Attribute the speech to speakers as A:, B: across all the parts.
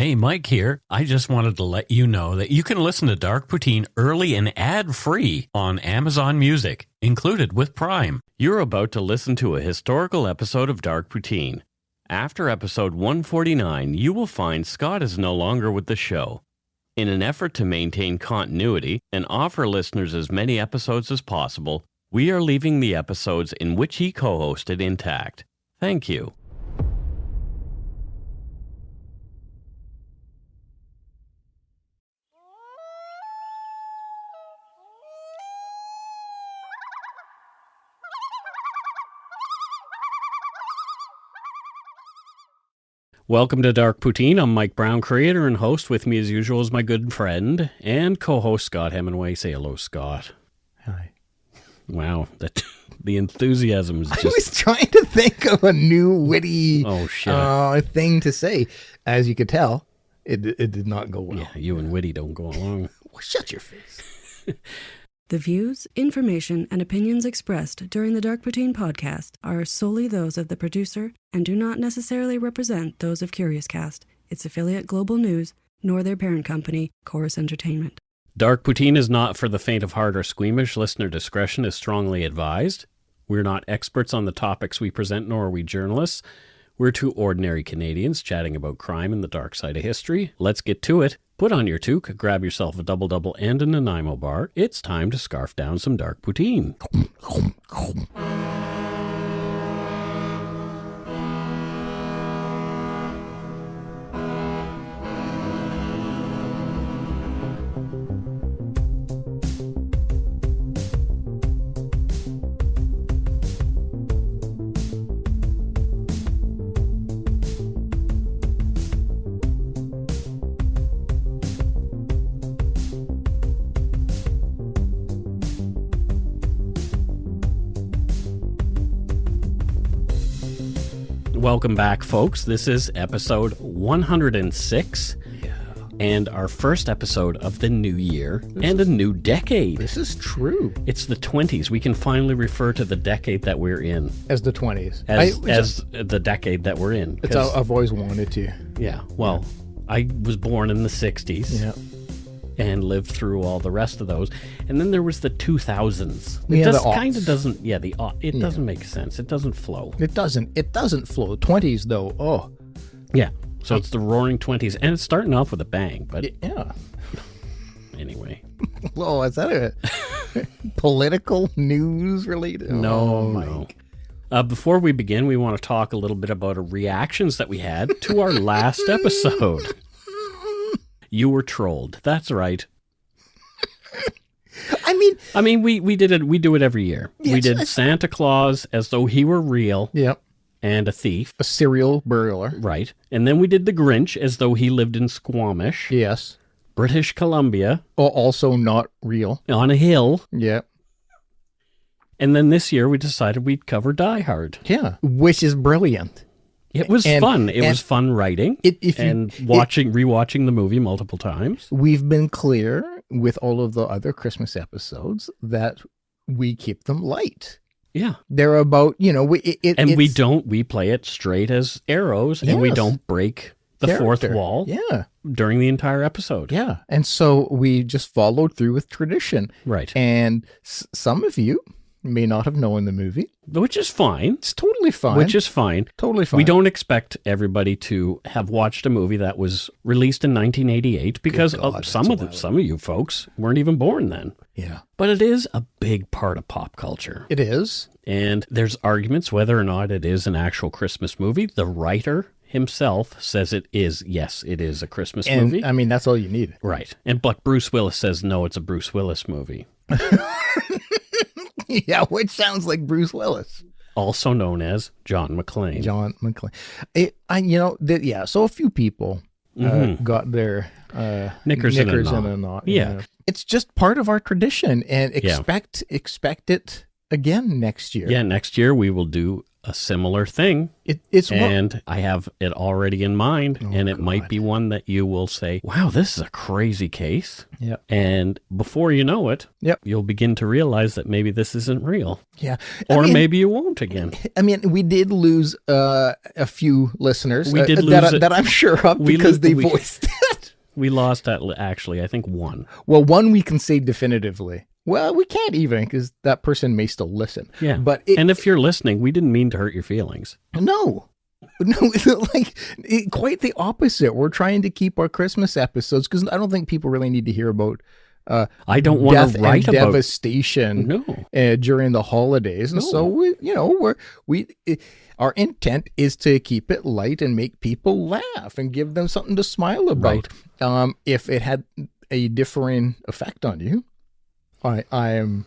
A: Hey, Mike here. I just wanted to let you know that you can listen to Dark Poutine early and ad-free on Amazon Music, included with Prime. You're about to listen to a historical episode of Dark Poutine. After episode 149, you will find Scott is no longer with the show. In an effort to maintain continuity and offer listeners as many episodes as possible, we are leaving the episodes in which he co-hosted intact. Thank you. Welcome to Dark Poutine. I'm Mike Brown, creator and host. With me as usual is my good friend and co-host Scott Hemingway. Say hello, Scott.
B: Hi.
A: Wow, the enthusiasm is just...
B: I was trying to think of a new witty thing to say. As you could tell, it did not go well.
A: Yeah, you and witty don't go along.
B: Well, shut your face.
C: The views, information, and opinions expressed during the Dark Poutine podcast are solely those of the producer and do not necessarily represent those of CuriousCast, its affiliate Global News, nor their parent company, Chorus Entertainment.
A: Dark Poutine is not for the faint of heart or squeamish. Listener discretion is strongly advised. We're not experts on the topics we present, nor are we journalists. We're two ordinary Canadians chatting about crime and the dark side of history. Let's get to it. Put on your toque, grab yourself a double-double and a Nanaimo bar. It's time to scarf down some Dark Poutine. Welcome back, folks. This is episode 106 and our first episode of the new year and a new decade.
B: This is true.
A: It's the 20s. We can finally refer to the decade that we're in.
B: As the 20s.
A: As the decade that we're in.
B: I've always wanted to.
A: Yeah. Well, I was born in the 60s.
B: Yeah.
A: And lived through all the rest of those. And then there was the 2000s. It doesn't make sense. It doesn't flow.
B: It doesn't flow. 20s, though, oh.
A: Yeah. So it's the roaring 20s. And it's starting off with a bang. But
B: yeah.
A: Anyway.
B: Well, is that a political news related?
A: No. Before we begin, we want to talk a little bit about reactions that we had to our last episode. You were trolled. That's right. I mean, we did it. We do it every year.
B: Yes,
A: we did Santa Claus as though he were real.
B: Yep.
A: And a thief.
B: A serial burglar.
A: Right. And then we did the Grinch as though he lived in Squamish.
B: Yes.
A: British Columbia.
B: Also not real.
A: On a hill.
B: Yep.
A: And then this year we decided we'd cover Die Hard.
B: Yeah. Which is brilliant.
A: It was fun. It was fun writing rewatching the movie multiple times.
B: We've been clear with all of the other Christmas episodes that we keep them light.
A: Yeah.
B: They're about,
A: we play it straight as arrows, and we don't break the fourth wall during the entire episode.
B: Yeah. And so we just followed through with tradition.
A: Right.
B: And some of you may not have known the movie.
A: Which is fine.
B: It's totally fine.
A: Which is fine.
B: Totally fine.
A: We don't expect everybody to have watched a movie that was released in 1988 because some of you folks weren't even born then.
B: Yeah.
A: But it is a big part of pop culture.
B: It is.
A: And there's arguments whether or not it is an actual Christmas movie. The writer himself says it is. Yes, it is a Christmas movie.
B: I mean, that's all you need.
A: Right. But Bruce Willis says, no, it's a Bruce Willis movie.
B: Yeah, which sounds like Bruce Willis.
A: Also known as John McClane.
B: So a few people got their
A: knickers in a knot. Yeah.
B: It's just part of our tradition, and expect it again next year.
A: Yeah, next year we will do a similar thing. I have it already in mind, and it might be one that you will say, wow, this is a crazy case.
B: Yep.
A: And before you know it, you'll begin to realize that maybe this isn't real.
B: Yeah.
A: Maybe you won't again.
B: I mean, we did lose a few listeners
A: that
B: I'm sure of because they voiced it.
A: We lost, actually, I think one.
B: Well, one we can say definitively. Well, we can't even because that person may still listen.
A: Yeah.
B: But
A: and if you're listening, we didn't mean to hurt your feelings.
B: No, quite the opposite. We're trying to keep our Christmas episodes because I don't think people really need to hear about
A: I don't want to write about
B: devastation during the holidays. And so our intent is to keep it light and make people laugh and give them something to smile about. Right. If it had a differing effect on you, I am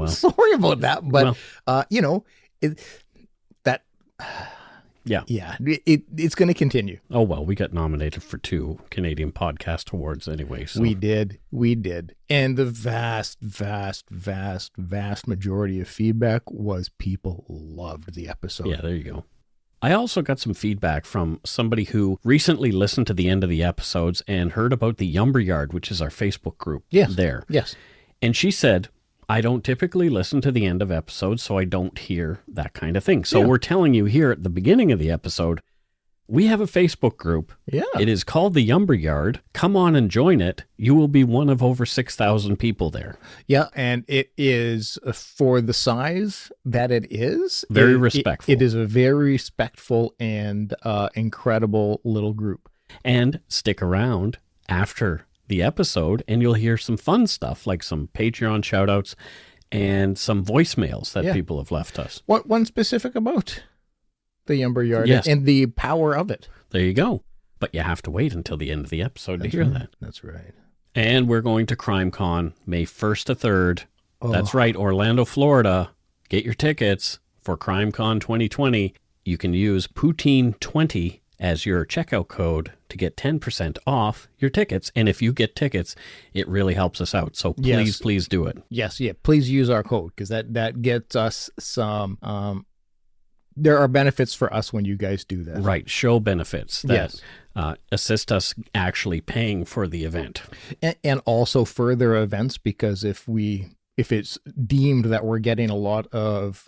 B: sorry about that, but it's going to continue.
A: Oh, well, we got nominated for 2 Canadian Podcast Awards anyway. So.
B: We did. And the vast majority of feedback was people loved the episode.
A: Yeah, there you go. I also got some feedback from somebody who recently listened to the end of the episodes and heard about the Yumber Yard, which is our Facebook group there.
B: Yes.
A: And she said, I don't typically listen to the end of episodes, so I don't hear that kind of thing. So we're telling you here at the beginning of the episode, we have a Facebook group.
B: Yeah.
A: It is called the Yumber Yard. Come on and join it. You will be one of over 6,000 people there.
B: Yeah, and it is for the size that it is.
A: Very respectful.
B: It is a very respectful and incredible little group.
A: And stick around after the episode and you'll hear some fun stuff like some Patreon shoutouts and some voicemails that people have left us.
B: What one specific about the Yumber Yard and the power of it.
A: There you go. But you have to wait until the end of the episode to hear that.
B: That's right.
A: And we're going to CrimeCon May 1st to 3rd. Oh. That's right, Orlando, Florida. Get your tickets for CrimeCon 2020. You can use Poutine20 as your checkout code to get 10% off your tickets. And if you get tickets, it really helps us out. So please do it.
B: Yes, please use our code because that gets us some... there are benefits for us when you guys do that.
A: Right. Show benefits that assist us actually paying for the event.
B: And also further events, because if it's deemed that we're getting a lot of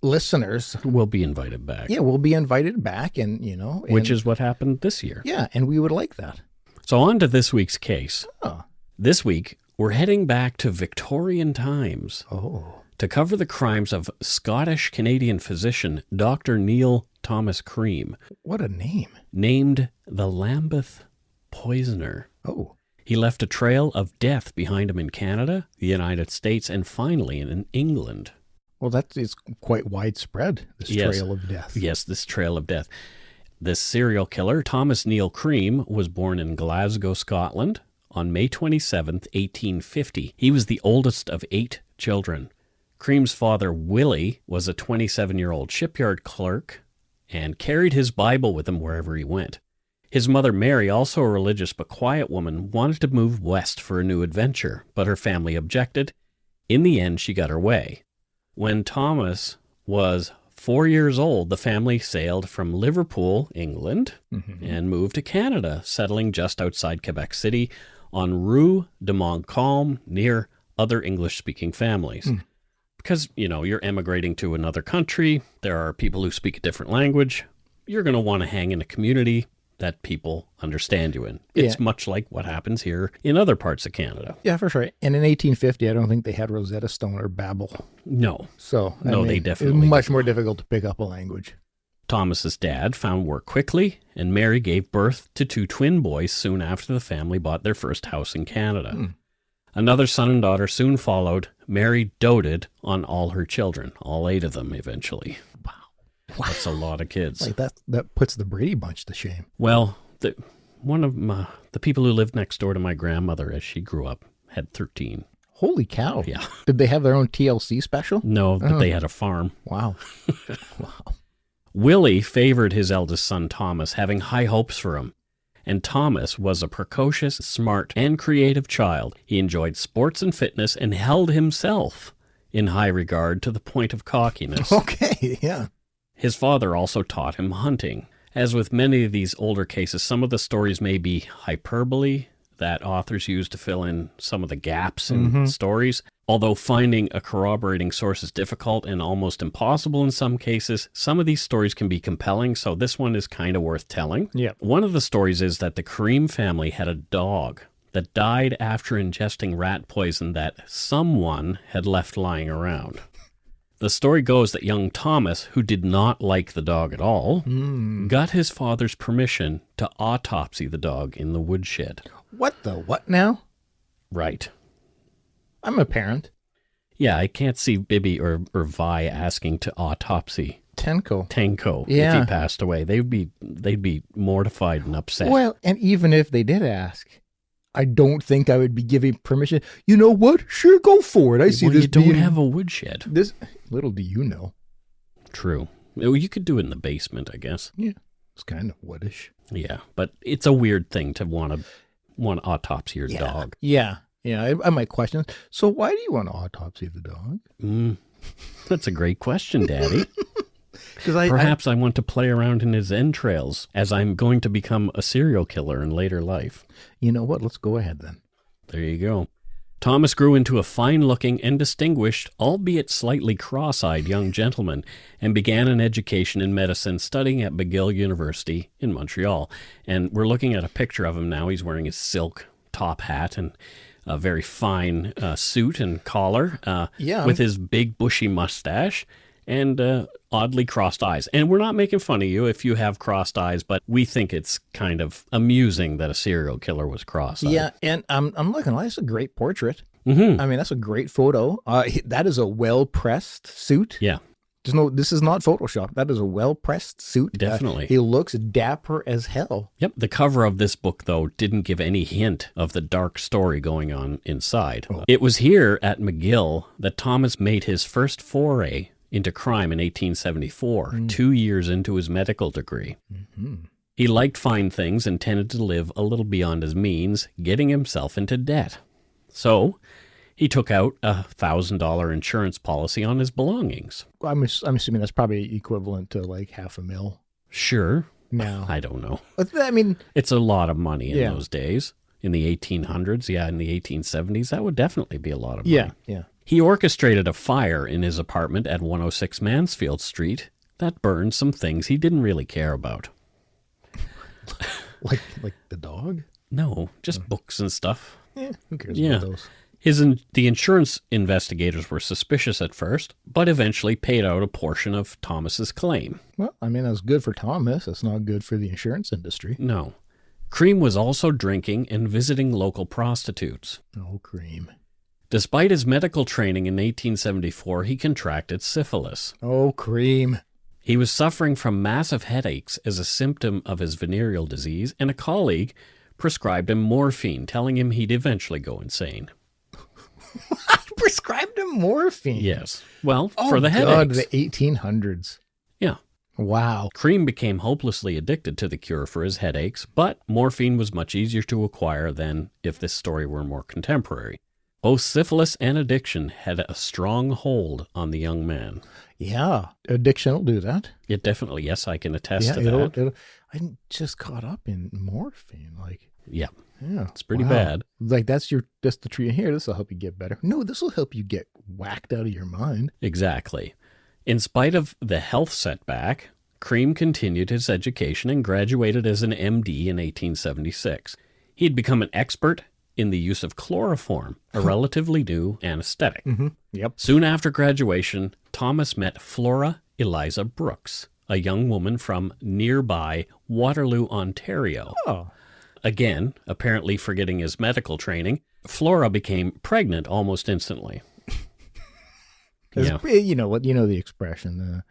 B: listeners,
A: we'll be invited back.
B: Yeah, we'll be invited back, and
A: which is what happened this year.
B: Yeah, and we would like that.
A: So on to this week's case. This week, we're heading back to Victorian times. To cover the crimes of Scottish-Canadian physician Dr. Neill Thomas Cream.
B: What a name.
A: Named the Lambeth Poisoner. He left a trail of death behind him in Canada, the United States, and finally in England.
B: Well, it's quite widespread, this trail of death.
A: Yes, this trail of death. This serial killer, Thomas Neill Cream, was born in Glasgow, Scotland on May 27th, 1850. He was the oldest of 8 children. Cream's father, Willie, was a 27-year-old shipyard clerk and carried his Bible with him wherever he went. His mother, Mary, also a religious but quiet woman, wanted to move west for a new adventure, but her family objected. In the end, she got her way. When Thomas was 4 years old, the family sailed from Liverpool, England, and moved to Canada, settling just outside Quebec City on Rue de Montcalm near other English-speaking families. Because, you're emigrating to another country, there are people who speak a different language, you're going to want to hang in a community that people understand you in. It's much like what happens here in other parts of Canada.
B: Yeah, for sure. And in 1850, I don't think they had Rosetta Stone or Babel.
A: No.
B: So,
A: they definitely
B: it's much more difficult to pick up a language.
A: Thomas's dad found work quickly, and Mary gave birth to 2 twin boys soon after the family bought their first house in Canada. Another son and daughter soon followed. Mary doted on all her children, all 8 of them eventually. Wow. That's a lot of kids.
B: Like that puts the Brady Bunch to shame.
A: Well, one of the people who lived next door to my grandmother as she grew up had 13.
B: Holy cow.
A: Yeah.
B: Did they have their own TLC special?
A: No, but they had a farm.
B: Wow.
A: Willie favored his eldest son, Thomas, having high hopes for him. And Thomas was a precocious, smart, and creative child. He enjoyed sports and fitness and held himself in high regard to the point of cockiness.
B: Okay, yeah.
A: His father also taught him hunting. As with many of these older cases, some of the stories may be hyperbole that authors use to fill in some of the gaps in stories. Although finding a corroborating source is difficult and almost impossible in some cases, some of these stories can be compelling, so this one is kind of worth telling.
B: Yeah.
A: One of the stories is that the Cream family had a dog that died after ingesting rat poison that someone had left lying around. The story goes that young Thomas, who did not like the dog at all, got his father's permission to autopsy the dog in the woodshed.
B: What the what now?
A: Right.
B: I'm a parent.
A: Yeah, I can't see Bibby or Vi asking to autopsy
B: Tenko
A: if
B: Yeah.
A: he passed away. They'd be mortified and upset.
B: Well, and even if they did ask, I don't think I would be giving permission. You know what? Sure, go for it. I see
A: well,
B: this.
A: you don't have a woodshed.
B: This. Little do you know.
A: True. Well, you could do it in the basement, I guess.
B: Yeah, it's kind of woodish.
A: Yeah, but it's a weird thing to want to autopsy your dog.
B: Yeah. I might question. So why do you want to autopsy the dog?
A: That's a great question, Daddy.
B: Because
A: Perhaps I want to play around in his entrails as I'm going to become a serial killer in later life.
B: You know what? Let's go ahead then.
A: There you go. Thomas grew into a fine-looking and distinguished, albeit slightly cross-eyed young gentleman, and began an education in medicine, studying at McGill University in Montreal. And we're looking at a picture of him now. He's wearing his silk top hat and a very fine suit and collar, with his big bushy mustache and oddly crossed eyes. And we're not making fun of you if you have crossed eyes, but we think it's kind of amusing that a serial killer was cross-eyed.
B: Yeah, and I'm looking. That's a great portrait.
A: Mm-hmm.
B: I mean, that's a great photo. That is a well-pressed suit.
A: Yeah.
B: This is not Photoshop. That is a well-pressed suit.
A: Definitely.
B: He looks dapper as hell.
A: Yep. The cover of this book, though, didn't give any hint of the dark story going on inside.
B: Oh.
A: It was here at McGill that Thomas made his first foray into crime in 1874, 2 years into his medical degree.
B: Mm-hmm.
A: He liked fine things and tended to live a little beyond his means, getting himself into debt. So he took out a $1,000 insurance policy on his belongings.
B: I'm assuming that's probably equivalent to like $500,000
A: Sure.
B: now.
A: I don't know.
B: I mean,
A: It's a lot of money in those days. In the 1800s, in the 1870s, that would definitely be a lot of money.
B: Yeah.
A: He orchestrated a fire in his apartment at 106 Mansfield Street that burned some things he didn't really care about.
B: Like the dog?
A: No, just books and stuff.
B: Yeah, who cares
A: Yeah.
B: about those?
A: The insurance investigators were suspicious at first, but eventually paid out a portion of Thomas's claim.
B: Well, I mean, that's good for Thomas. It's not good for the insurance industry.
A: No. Cream was also drinking and visiting local prostitutes.
B: Oh, Cream.
A: Despite his medical training in 1874, he contracted syphilis.
B: Oh, Cream.
A: He was suffering from massive headaches as a symptom of his venereal disease, and a colleague prescribed him morphine, telling him he'd eventually go insane.
B: I prescribed him morphine.
A: Yes. Well, for the headaches.
B: God, the 1800s.
A: Yeah.
B: Wow.
A: Cream became hopelessly addicted to the cure for his headaches, but morphine was much easier to acquire than if this story were more contemporary. Both syphilis and addiction had a strong hold on the young man.
B: Yeah. Addiction will do that.
A: It definitely, yes, I can attest to that.
B: I'm just caught up in morphine.
A: Yeah.
B: Yeah.
A: It's pretty
B: wow.
A: bad.
B: Like that's the tree here. This will help you get better. No, this will help you get whacked out of your mind.
A: Exactly. In spite of the health setback, Cream continued his education and graduated as an MD in 1876. He'd become an expert in the use of chloroform, a relatively new anesthetic.
B: Mm-hmm. Yep.
A: Soon after graduation, Thomas met Flora Eliza Brooks, a young woman from nearby Waterloo, Ontario.
B: Oh.
A: Again, apparently forgetting his medical training, Flora became pregnant almost instantly.
B: Yeah. You know what? You know the expression,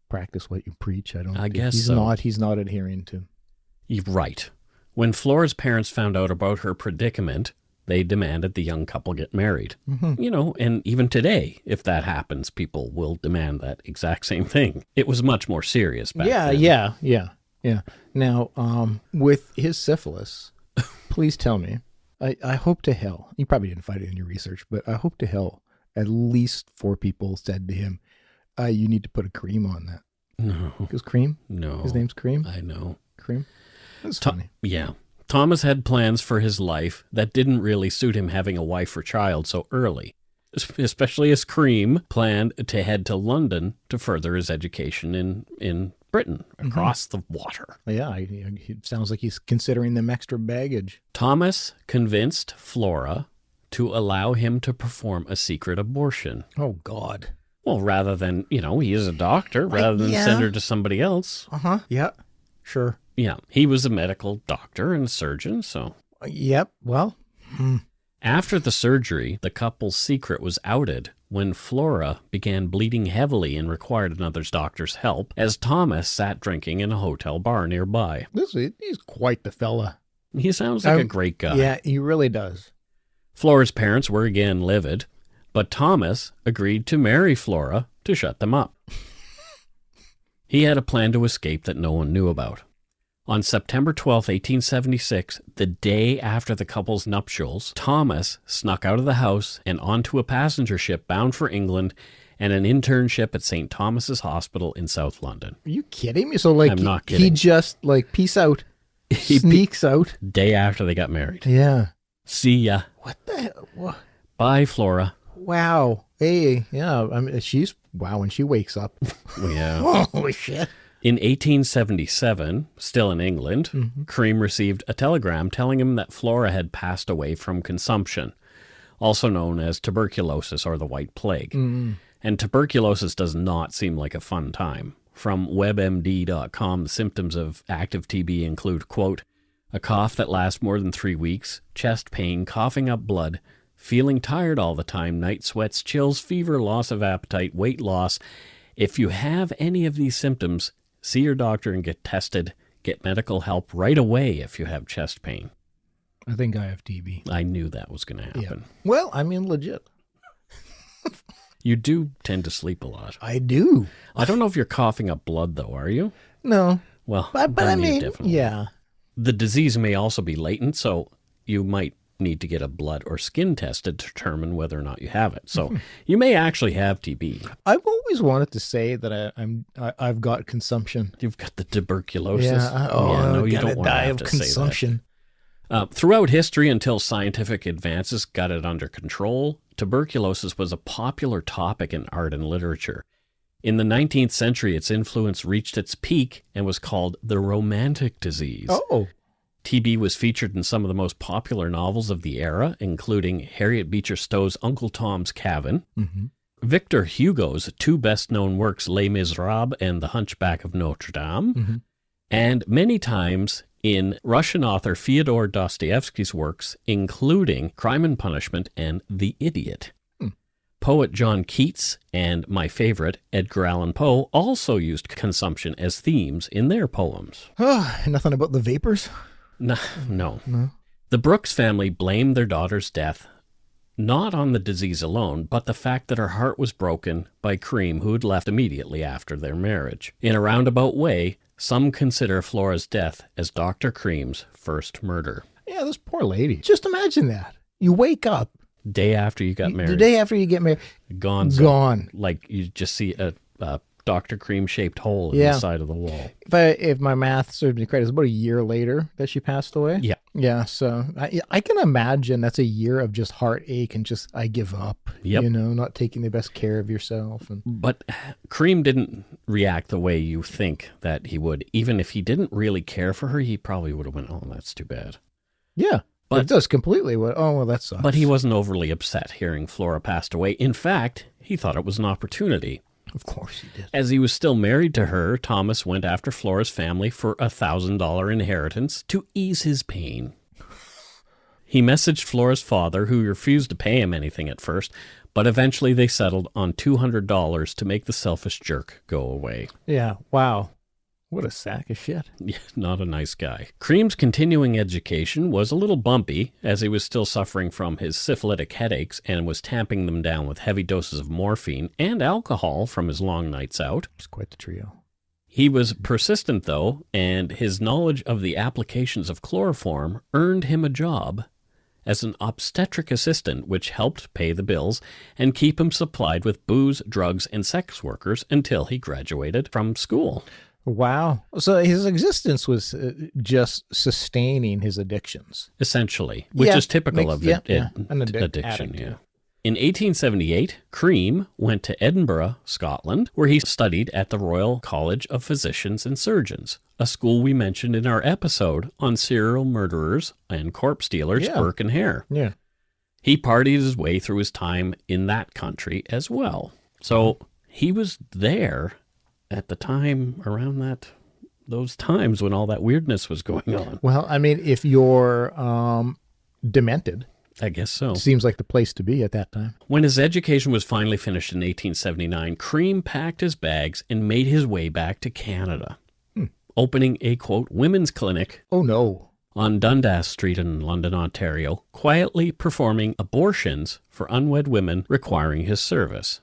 B: practice what you preach. I
A: guess
B: he's
A: so.
B: He's not adhering to.
A: You're right. When Flora's parents found out about her predicament, they demanded the young couple get married. Mm-hmm. And even today, if that happens, people will demand that exact same thing. It was much more serious back then.
B: Yeah. Now, with his syphilis, please tell me, I hope to hell, you probably didn't find it in your research, but I hope to hell at least 4 people said to him, you need to put a cream on that.
A: No.
B: Because Cream?
A: No.
B: His name's Cream?
A: I know.
B: Cream? That's funny.
A: Yeah. Thomas had plans for his life that didn't really suit him having a wife or child so early, especially as Cream planned to head to London to further his education in Britain, across the water.
B: Yeah, it sounds like he's considering them extra baggage.
A: Thomas convinced Flora to allow him to perform a secret abortion.
B: Oh, God.
A: Well, rather than, he is a doctor, rather than send her to somebody else.
B: Uh-huh. Yeah, sure.
A: Yeah, he was a medical doctor and surgeon, so.
B: Yep, well.
A: After the surgery, the couple's secret was outed when Flora began bleeding heavily and required another doctor's help, as Thomas sat drinking in a hotel bar nearby.
B: He's quite the fella.
A: He sounds like a great guy.
B: Yeah, he really does.
A: Flora's parents were again livid, but Thomas agreed to marry Flora to shut them up. He had a plan to escape that no one knew about. On September 12, 1876, the day after the couple's nuptials, Thomas snuck out of the house and onto a passenger ship bound for England and an internship at St. Thomas's Hospital in South London.
B: Are you kidding me? So,
A: I'm not kidding.
B: He just, peace out, sneaks out.
A: Day after they got married.
B: Yeah.
A: See ya.
B: What the hell? What?
A: Bye, Flora.
B: Wow. Hey, yeah, when she wakes up.
A: Yeah.
B: Holy shit.
A: In 1877, still in England, Cream received a telegram telling him that Flora had passed away from consumption, also known as tuberculosis or the White Plague. And tuberculosis does not seem like a fun time. From WebMD.com, the symptoms of active TB include, quote, a cough that lasts more than 3 weeks, chest pain, coughing up blood, feeling tired all the time, night sweats, chills, fever, loss of appetite, weight loss. If you have any of these symptoms, see your doctor and get tested. Get medical help right away if you have chest pain.
B: I think I have TB.
A: I knew that was going to happen.
B: Yeah. Well, legit.
A: You do tend to sleep a lot.
B: I do.
A: I don't know if you're coughing up blood, though, are you?
B: No.
A: Well,
B: but
A: definitely.
B: Yeah.
A: The disease may also be latent, so you might need to get a blood or skin test to determine whether or not you have it. So you may actually have TB.
B: I've always wanted to say that I've got consumption.
A: You've got the tuberculosis.
B: Yeah.
A: No, you don't want to
B: die
A: have
B: of
A: to
B: consumption.
A: Say that. Throughout history, until scientific advances got it under control, tuberculosis was a popular topic in art and literature. In the 19th century, its influence reached its peak and was called the Romantic disease.
B: Oh.
A: TB was featured in some of the most popular novels of the era, including Harriet Beecher Stowe's Uncle Tom's Cabin, Victor Hugo's 2 best-known works, Les Miserables and The Hunchback of Notre Dame, and many times in Russian author Fyodor Dostoevsky's works, including Crime and Punishment and The Idiot. Poet John Keats and my favorite, Edgar Allan Poe, also used consumption as themes in their poems.
B: Nothing about the vapors?
A: No. The Brooks family blamed their daughter's death not on the disease alone, but the fact that her heart was broken by Cream, who had left immediately after their marriage. In a roundabout way, some consider Flora's death as Dr. Cream's first murder.
B: Yeah, this poor lady. Just imagine that. You wake up.
A: Day after you got married.
B: The day after you get married. Gone.
A: Like you just see a Dr. Cream-shaped hole in the side of the wall.
B: If my math serves me correct, it's about a year later that she passed away.
A: Yeah.
B: Yeah, so I can imagine that's a year of just heartache and just, I give up.
A: Yep.
B: Not taking the best care of yourself.
A: But Cream didn't react the way you think that he would. Even if he didn't really care for her, he probably would have went, oh, that's too bad.
B: Yeah. But it does completely. That sucks.
A: But he wasn't overly upset hearing Flora passed away. In fact, he thought it was an opportunity.
B: Of course he did.
A: As he was still married to her, Thomas went after Flora's family for a $1,000 inheritance to ease his pain. He messaged Flora's father, who refused to pay him anything at first, but eventually they settled on $200 to make the selfish jerk go away.
B: Yeah, wow. What a sack of shit.
A: Yeah, not a nice guy. Cream's continuing education was a little bumpy, as he was still suffering from his syphilitic headaches and was tamping them down with heavy doses of morphine and alcohol from his long nights out.
B: It's quite the trio.
A: He was persistent, though, and his knowledge of the applications of chloroform earned him a job as an obstetric assistant, which helped pay the bills and keep him supplied with booze, drugs, and sex workers until he graduated from school.
B: Wow. So his existence was just sustaining his addictions.
A: Essentially, which is typical of
B: an
A: addiction.
B: addict.
A: Yeah. In 1878, Cream went to Edinburgh, Scotland, where he studied at the Royal College of Physicians and Surgeons, a school we mentioned in our episode on serial murderers and corpse dealers, Burke and Hare.
B: Yeah.
A: He partied his way through his time in that country as well. So he was there at the time, around those times when all that weirdness was going on.
B: Well, I mean, if you're demented,
A: I guess so.
B: Seems like the place to be at that time.
A: When his education was finally finished in 1879, Cream packed his bags and made his way back to Canada, opening a, quote, women's clinic.
B: Oh, no.
A: On Dundas Street in London, Ontario, quietly performing abortions for unwed women requiring his service.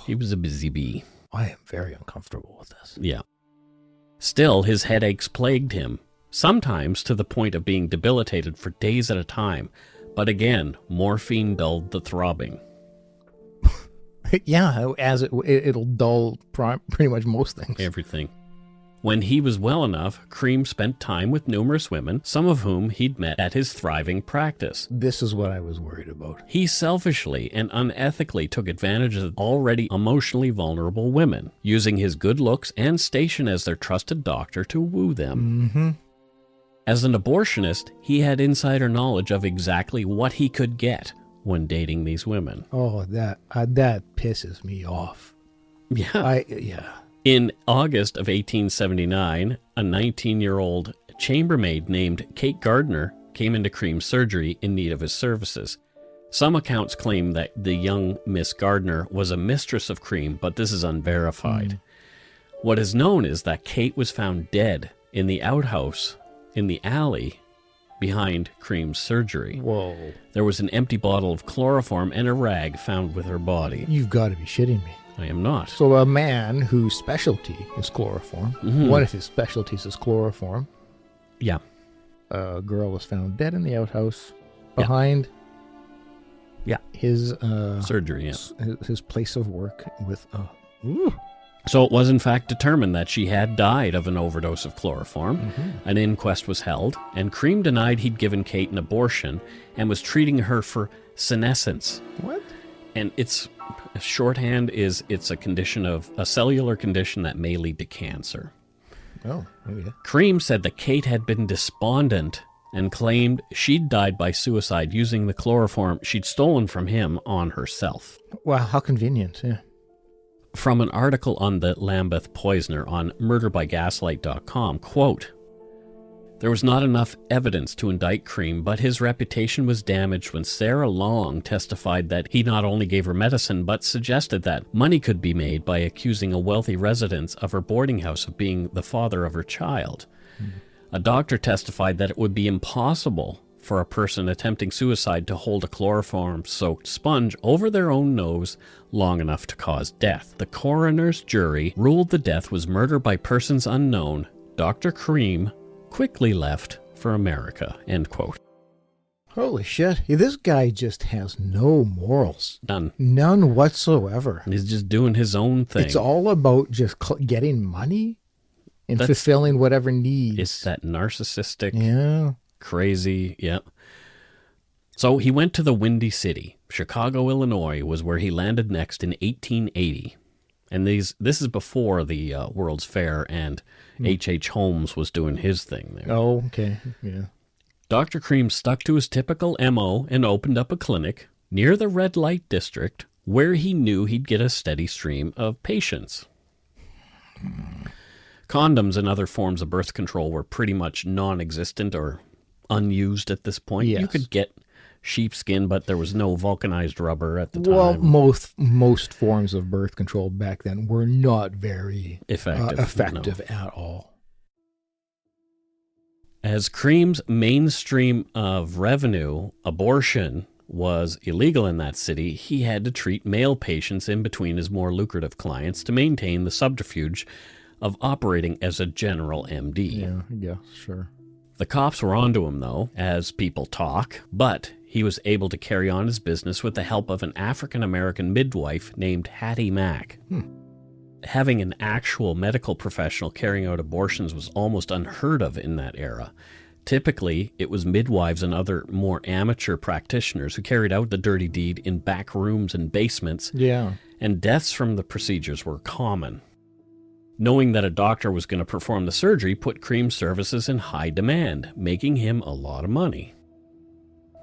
A: He was a busy bee.
B: I am very uncomfortable with this.
A: Yeah. Still, his headaches plagued him, sometimes to the point of being debilitated for days at a time. But again, morphine dulled the throbbing.
B: Yeah, as it'll dull pretty much most things.
A: Everything. When he was well enough, Cream spent time with numerous women, some of whom he'd met at his thriving practice.
B: This is what I was worried about.
A: He selfishly and unethically took advantage of already emotionally vulnerable women, using his good looks and station as their trusted doctor to woo them.
B: Mm-hmm.
A: As an abortionist, he had insider knowledge of exactly what he could get when dating these women.
B: Oh, that pisses me off.
A: Yeah. In August of 1879, a 19-year-old chambermaid named Kate Gardner came into Cream's surgery in need of his services. Some accounts claim that the young Miss Gardner was a mistress of Cream, but this is unverified. What is known is that Kate was found dead in the outhouse in the alley behind Cream's surgery.
B: Whoa. There
A: was an empty bottle of chloroform and a rag found with her body.
B: You've got to be shitting me.
A: I am not.
B: So a man whose specialty is cloroform, one of his specialties is chloroform.
A: Yeah.
B: A girl was found dead in the outhouse behind his
A: surgery,
B: his place of work with
A: So it was in fact determined that she had died of an overdose of chloroform. An inquest was held, and Cream denied he'd given Kate an abortion and was treating her for senescence.
B: What?
A: And it's shorthand it's a cellular condition that may lead to cancer.
B: Oh, yeah.
A: Cream said that Kate had been despondent and claimed she'd died by suicide using the chloroform she'd stolen from him on herself.
B: Wow, how convenient, yeah.
A: From an article on the Lambeth Poisoner on murderbygaslight.com, quote, there was not enough evidence to indict Cream, but his reputation was damaged when Sarah Long testified that he not only gave her medicine, but suggested that money could be made by accusing a wealthy resident of her boarding house of being the father of her child. A doctor testified that it would be impossible for a person attempting suicide to hold a chloroform-soaked sponge over their own nose long enough to cause death. The coroner's jury ruled the death was murder by persons unknown. Dr. Cream quickly left for America, end quote.
B: Holy shit. This guy just has no morals.
A: None
B: whatsoever.
A: He's just doing his own thing.
B: It's all about just getting money and fulfilling whatever needs.
A: It's that narcissistic, crazy, So he went to the Windy City. Chicago, Illinois was where he landed next in 1880. And this is before the World's Fair, and H.H. Holmes was doing his thing there.
B: Oh, okay, yeah.
A: Dr. Cream stuck to his typical M.O. and opened up a clinic near the red light district where he knew he'd get a steady stream of patients. Condoms and other forms of birth control were pretty much non-existent or unused at this point.
B: Yes.
A: You could get sheepskin, but there was no vulcanized rubber at the time.
B: Well, most forms of birth control back then were not very effective at all.
A: As Cream's mainstream of revenue, abortion, was illegal in that city, he had to treat male patients in between his more lucrative clients to maintain the subterfuge of operating as a general MD.
B: Yeah, I guess, sure.
A: The cops were onto him, though, as people talk, but he was able to carry on his business with the help of an African-American midwife named Hattie Mack. Having an actual medical professional carrying out abortions was almost unheard of in that era. Typically, it was midwives and other more amateur practitioners who carried out the dirty deed in back rooms and basements, and deaths from the procedures were common. Knowing that a doctor was going to perform the surgery put Cream's services in high demand, making him a lot of money.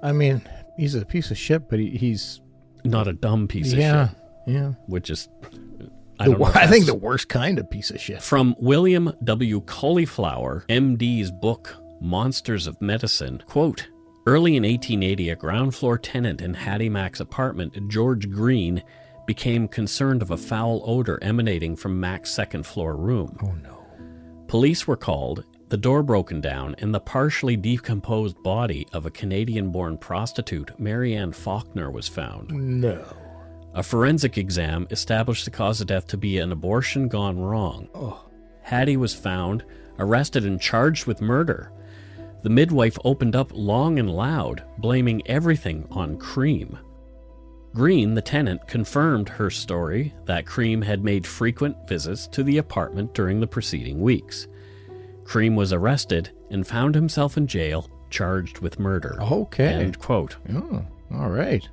B: I mean, he's a piece of shit, but he's...
A: Not a dumb piece of shit.
B: Yeah.
A: Which is...
B: I think the worst kind of piece of shit.
A: From William W. Cauliflower, MD's book, Monsters of Medicine, quote, early in 1880, a ground floor tenant in Hattie Mack's apartment, George Green, became concerned of a foul odor emanating from Mack's second floor room.
B: Oh, no.
A: Police were called, the door broken down, and the partially decomposed body of a Canadian-born prostitute, Mary Ann Faulkner, was found.
B: No.
A: A forensic exam established the cause of death to be an abortion gone wrong. Hattie was found, arrested, and charged with murder. The midwife opened up long and loud, blaming everything on Cream. Green, the tenant, confirmed her story that Cream had made frequent visits to the apartment during the preceding weeks. Cream was arrested and found himself in jail, charged with murder.
B: Okay.
A: End quote.
B: Oh, all right.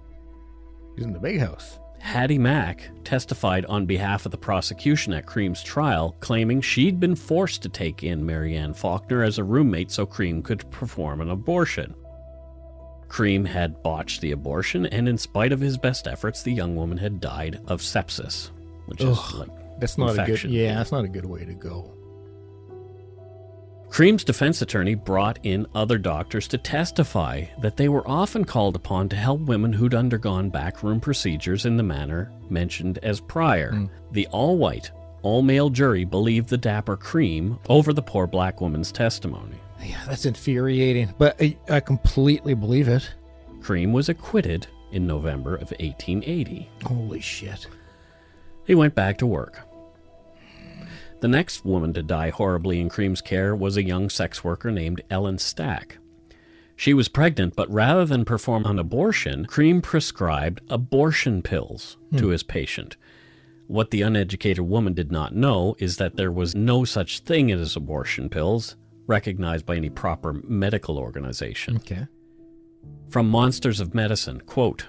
B: He's in the big house.
A: Hattie Mack testified on behalf of the prosecution at Cream's trial, claiming she'd been forced to take in Mary Ann Faulkner as a roommate so Cream could perform an abortion. Cream had botched the abortion, and in spite of his best efforts, the young woman had died of sepsis, which is like
B: that's not
A: infection.
B: that's not a good way to go.
A: Cream's defense attorney brought in other doctors to testify that they were often called upon to help women who'd undergone backroom procedures in the manner mentioned as prior. The all-white, all-male jury believed the dapper Cream over the poor black woman's testimony.
B: Yeah, that's infuriating, but I completely believe it.
A: Cream was acquitted in November of 1880.
B: Holy shit.
A: He went back to work. The next woman to die horribly in Cream's care was a young sex worker named Ellen Stack. She was pregnant, but rather than perform an abortion, Cream prescribed abortion pills to his patient. What the uneducated woman did not know is that there was no such thing as abortion pills, recognized by any proper medical organization.
B: Okay.
A: From Monsters of Medicine, quote,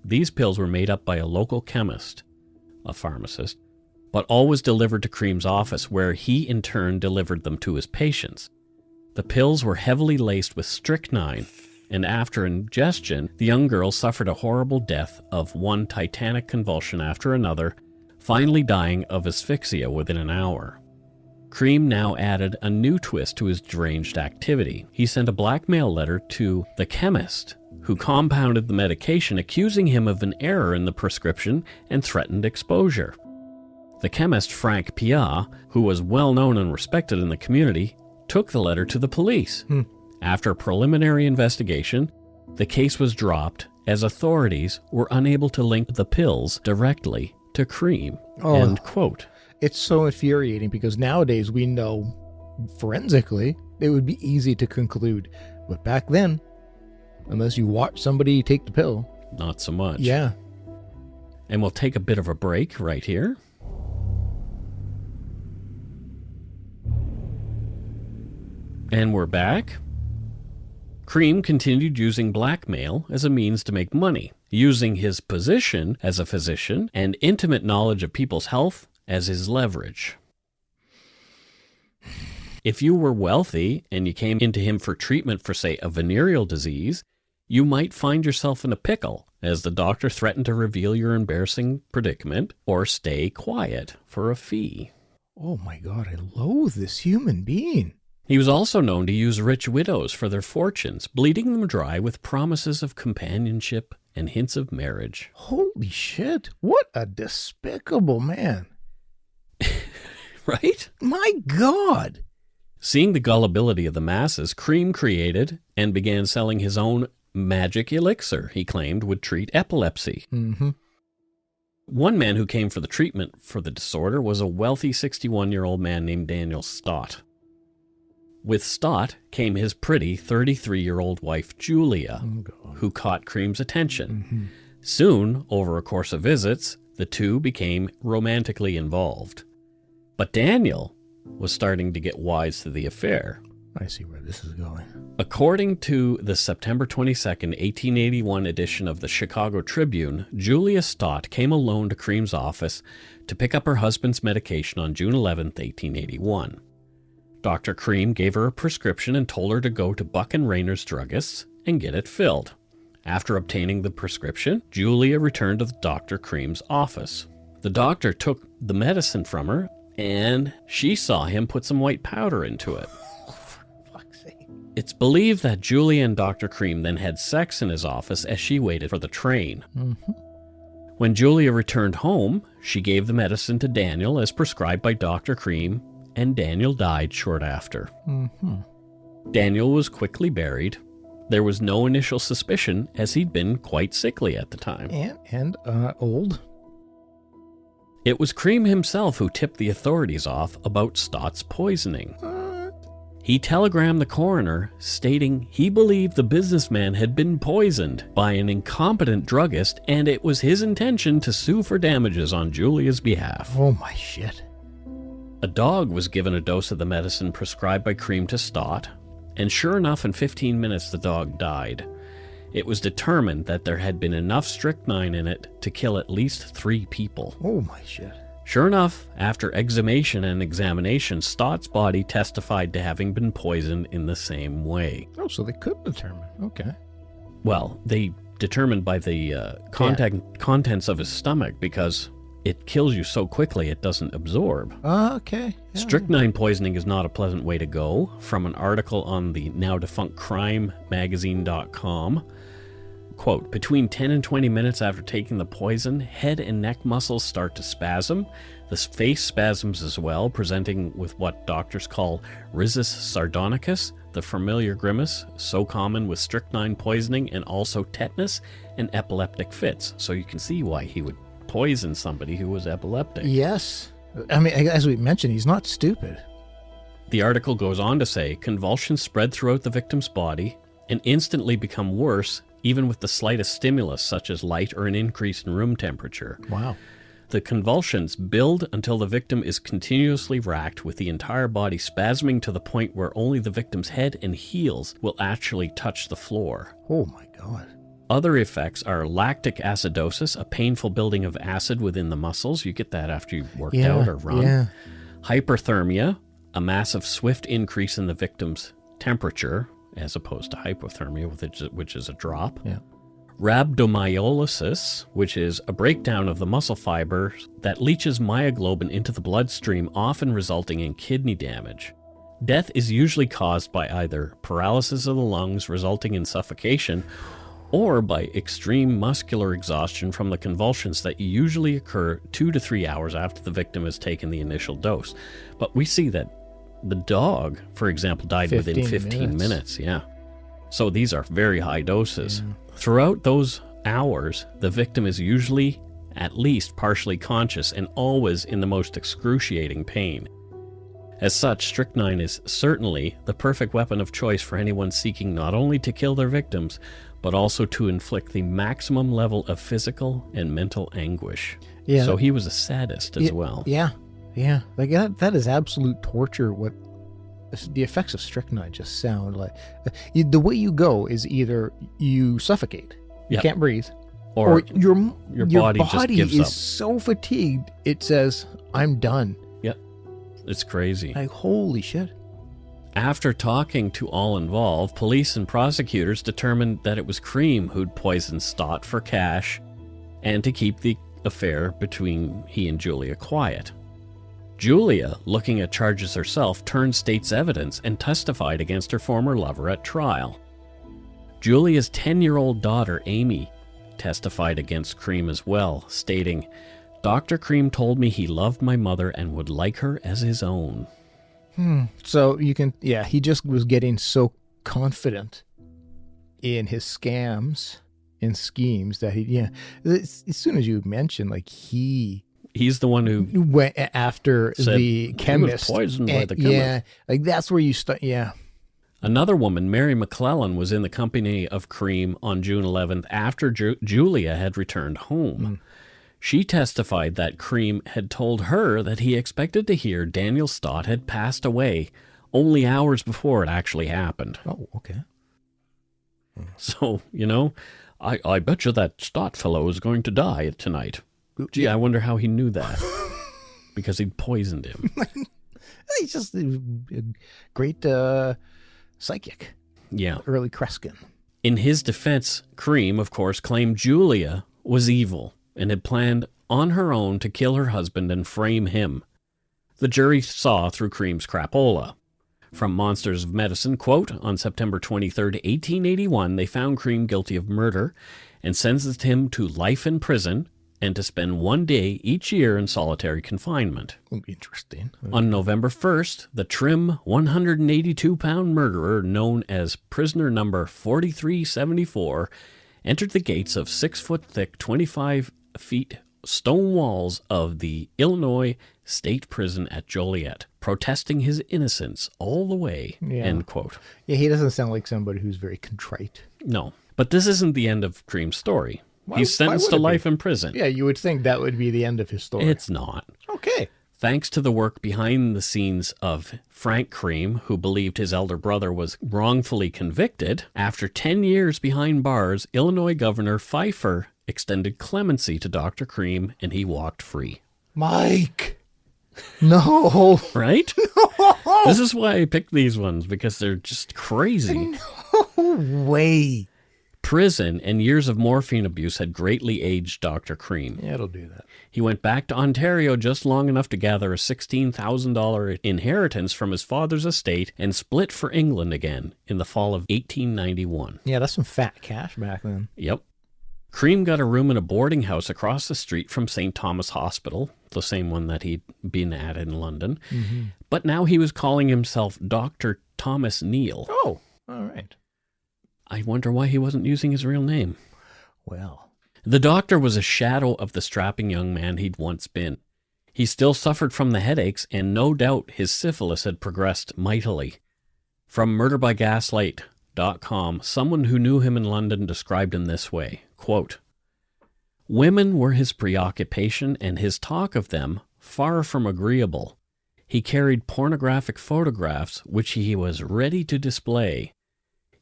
A: these pills were made up by a local chemist, a pharmacist, but always delivered to Cream's office, where he in turn delivered them to his patients. The pills were heavily laced with strychnine, and after ingestion, the young girl suffered a horrible death of one titanic convulsion after another, finally dying of asphyxia within an hour. Cream now added a new twist to his deranged activity. He sent a blackmail letter to the chemist, who compounded the medication, accusing him of an error in the prescription and threatened exposure. The chemist, Frank Pia, who was well known and respected in the community, took the letter to the police. After a preliminary investigation, the case was dropped as authorities were unable to link the pills directly to Cream. End quote.
B: It's so infuriating because nowadays we know forensically it would be easy to conclude. But back then, unless you watch somebody take the pill.
A: Not so much.
B: Yeah.
A: And we'll take a bit of a break right here. And we're back. Cream continued using blackmail as a means to make money, using his position as a physician and intimate knowledge of people's health as his leverage. If you were wealthy and you came into him for treatment for, say, a venereal disease, you might find yourself in a pickle, as the doctor threatened to reveal your embarrassing predicament or stay quiet for a fee.
B: Oh my God, I loathe this human being.
A: He was also known to use rich widows for their fortunes, bleeding them dry with promises of companionship and hints of marriage.
B: Holy shit, what a despicable man.
A: Right?
B: My God.
A: Seeing the gullibility of the masses, Cream created and began selling his own magic elixir he claimed would treat epilepsy. One man who came for the treatment for the disorder was a wealthy 61-year-old man named Daniel Stott. With Stott came his pretty 33-year-old wife, Julia, who caught Cream's attention. Soon, over a course of visits, the two became romantically involved. But Daniel was starting to get wise to the affair.
B: I see where this is going.
A: According to the September 22nd, 1881 edition of the Chicago Tribune, Julia Stott came alone to Cream's office to pick up her husband's medication on June 11th, 1881. Dr. Cream gave her a prescription and told her to go to Buck and Rayner's druggists and get it filled. After obtaining the prescription, Julia returned to Dr. Cream's office. The doctor took the medicine from her, and she saw him put some white powder into it. It's believed that Julia and Dr. Cream then had sex in his office as she waited for the train. When Julia returned home, she gave the medicine to Daniel as prescribed by Dr. Cream, and Daniel died short after. Daniel was quickly buried. There was no initial suspicion, as he'd been quite sickly at the time.
B: And old.
A: It was Cream himself who tipped the authorities off about Stott's poisoning. He telegrammed the coroner, stating he believed the businessman had been poisoned by an incompetent druggist, and it was his intention to sue for damages on Julia's behalf.
B: Oh my shit.
A: A dog was given a dose of the medicine prescribed by Cream to Stott, and sure enough, in 15 minutes the dog died. It was determined that there had been enough strychnine in it to kill at least 3 people.
B: Oh my shit.
A: Sure enough, after exhumation and examination, Stott's body testified to having been poisoned in the same way.
B: Oh, so they could determine. Okay.
A: Well, they determined by the contents of his stomach, because it kills you so quickly it doesn't absorb.
B: Okay. Yeah.
A: Strychnine poisoning is not a pleasant way to go. From an article on the now-defunct crimemagazine.com, quote, between 10 and 20 minutes after taking the poison, head and neck muscles start to spasm. The face spasms as well, presenting with what doctors call rhizus sardonicus, the familiar grimace so common with strychnine poisoning, and also tetanus and epileptic fits. So you can see why he would poison somebody who was epileptic.
B: Yes. I mean, as we mentioned, he's not stupid.
A: The article goes on to say convulsions spread throughout the victim's body and instantly become worse even with the slightest stimulus, such as light or an increase in room temperature.
B: Wow.
A: The convulsions build until the victim is continuously racked, with the entire body spasming to the point where only the victim's head and heels will actually touch the floor.
B: Oh my God.
A: Other effects are lactic acidosis, a painful building of acid within the muscles. You get that after you've worked out or run.
B: Yeah.
A: Hyperthermia, a massive swift increase in the victim's temperature, as opposed to hypothermia, which is a drop.
B: Yeah.
A: Rhabdomyolysis, which is a breakdown of the muscle fibers that leaches myoglobin into the bloodstream, often resulting in kidney damage. Death is usually caused by either paralysis of the lungs resulting in suffocation, or by extreme muscular exhaustion from the convulsions that usually occur 2 to 3 hours after the victim has taken the initial dose. But we see that the dog, for example, died within 15 minutes. Yeah. So these are very high doses. Yeah. Throughout those hours, the victim is usually at least partially conscious and always in the most excruciating pain. As such, strychnine is certainly the perfect weapon of choice for anyone seeking not only to kill their victims, but also to inflict the maximum level of physical and mental anguish.
B: Yeah.
A: So he was a sadist as well.
B: Yeah. Yeah. Like that is absolute torture. What the effects of strychnine just sound like. The way you go is either you suffocate, you can't breathe, or your body just gives up. So fatigued it says, I'm done.
A: Yep. It's crazy.
B: Like, holy shit.
A: After talking to all involved, police and prosecutors determined that it was Cream who'd poisoned Stott for cash and to keep the affair between he and Julia quiet. Julia, looking at charges herself, turned state's evidence and testified against her former lover at trial. Julia's 10-year-old daughter, Amy, testified against Cream as well, stating, Dr. Cream told me he loved my mother and would like her as his own.
B: So you can, he just was getting so confident in his scams and schemes that as soon as you mentioned, like, he
A: he's the one who
B: went after
A: said
B: the chemist.
A: He was poisoned by the chemist.
B: Yeah, like that's where you start. Yeah.
A: Another woman, Mary McClellan, was in the company of Cream on June 11th after Julia had returned home. She testified that Cream had told her that he expected to hear Daniel Stott had passed away only hours before it actually happened.
B: Oh, okay.
A: So, I bet you that Stott fellow is going to die tonight. Gee, I wonder how he knew that. Because he'd poisoned him.
B: He's just a great psychic.
A: Yeah.
B: Early Kreskin.
A: In his defense, Cream, of course, claimed Julia was evil and had planned on her own to kill her husband and frame him. The jury saw through Cream's crapola. From Monsters of Medicine, quote, on September 23, 1881, they found Cream guilty of murder and sentenced him to life in prison and to spend 1 day each year in solitary confinement.
B: Interesting.
A: On November 1st, the trim 182-pound murderer known as prisoner number 4374 entered the gates of 6-foot-thick, 25-feet stone walls of the Illinois State Prison at Joliet, protesting his innocence all the way, end quote.
B: Yeah, he doesn't sound like somebody who's very contrite.
A: No, but this isn't the end of Cream's story. He's sentenced to life in prison.
B: Yeah, you would think that would be the end of his story.
A: It's not.
B: Okay.
A: Thanks to the work behind the scenes of Frank Cream, who believed his elder brother was wrongfully convicted, after 10 years behind bars, Illinois Governor Pfeiffer extended clemency to Dr. Cream, and he walked free.
B: Mike! No!
A: Right?
B: No!
A: This is why I picked these ones, because they're just crazy.
B: No way!
A: Prison and years of morphine abuse had greatly aged Dr. Cream.
B: Yeah, it'll do that.
A: He went back to Ontario just long enough to gather a $16,000 inheritance from his father's estate and split for England again in the fall of 1891.
B: Yeah, that's some fat cash back then.
A: Yep. Cream got a room in a boarding house across the street from St. Thomas Hospital, the same one that he'd been at in London. Mm-hmm. But now he was calling himself Dr. Thomas Neill.
B: Oh, all right.
A: I wonder why he wasn't using his real name.
B: Well,
A: the doctor was a shadow of the strapping young man he'd once been. He still suffered from the headaches, and no doubt his syphilis had progressed mightily. From murderbygaslight.com, someone who knew him in London described him this way, quote, "Women were his preoccupation, and his talk of them far from agreeable. He carried pornographic photographs, which he was ready to display.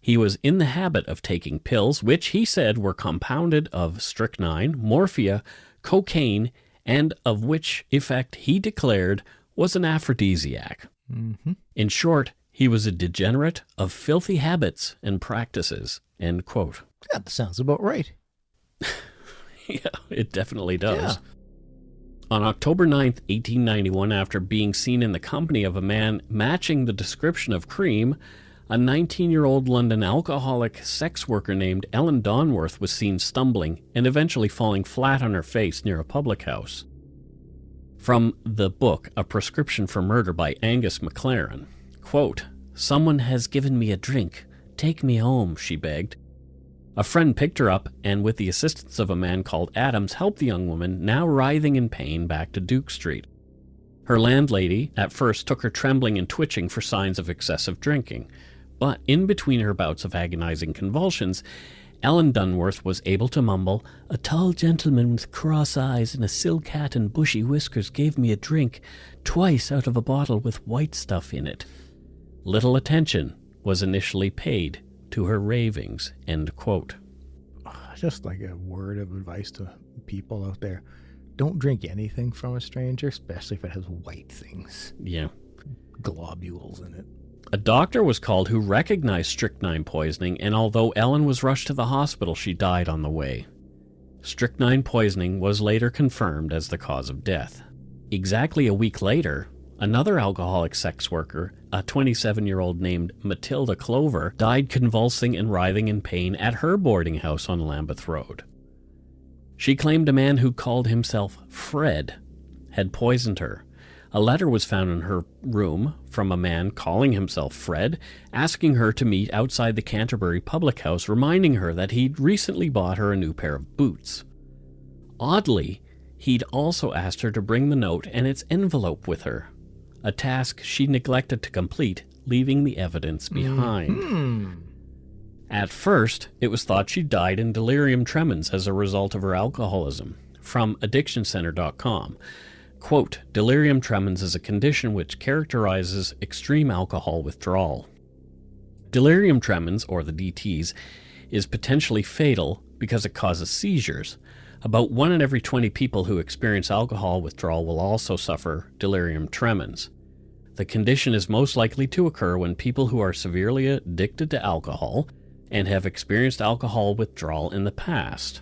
A: He was in the habit of taking pills, which he said were compounded of strychnine, morphia, cocaine, and of which effect he declared was an aphrodisiac. Mm-hmm. In short, he was a degenerate of filthy habits and practices." End quote.
B: That sounds about right.
A: Yeah, it definitely does. Yeah. On October 9th, 1891, after being seen in the company of a man matching the description of Cream, a 19-year-old London alcoholic sex worker named Ellen Donworth was seen stumbling and eventually falling flat on her face near a public house. From the book, A Prescription for Murder by Angus MacLaren, quote, "Someone has given me a drink. Take me home," she begged. A friend picked her up and, with the assistance of a man called Adams, helped the young woman, now writhing in pain, back to Duke Street. Her landlady at first took her trembling and twitching for signs of excessive drinking. But in between her bouts of agonizing convulsions, Ellen Dunworth was able to mumble, "A tall gentleman with cross eyes and a silk hat and bushy whiskers gave me a drink, twice out of a bottle with white stuff in it." Little attention was initially paid to her ravings. End quote.
B: Just like a word of advice to people out there. Don't drink anything from a stranger, especially if it has white things.
A: Yeah.
B: Globules in it.
A: A doctor was called who recognized strychnine poisoning, and although Ellen was rushed to the hospital, she died on the way. Strychnine poisoning was later confirmed as the cause of death. Exactly a week later, another alcoholic sex worker, a 27-year-old named Matilda Clover, died convulsing and writhing in pain at her boarding house on Lambeth Road. She claimed a man who called himself Fred had poisoned her. A letter was found in her room from a man calling himself Fred, asking her to meet outside the Canterbury public house, reminding her that he'd recently bought her a new pair of boots. Oddly, he'd also asked her to bring the note and its envelope with her, a task she neglected to complete, leaving the evidence behind. At first, it was thought she died in delirium tremens as a result of her alcoholism. From addictioncenter.com, quote, delirium tremens is a condition which characterizes extreme alcohol withdrawal. Delirium tremens, or the DTs, is potentially fatal because it causes seizures. About 1 in every 20 people who experience alcohol withdrawal will also suffer delirium tremens. The condition is most likely to occur when people who are severely addicted to alcohol and have experienced alcohol withdrawal in the past.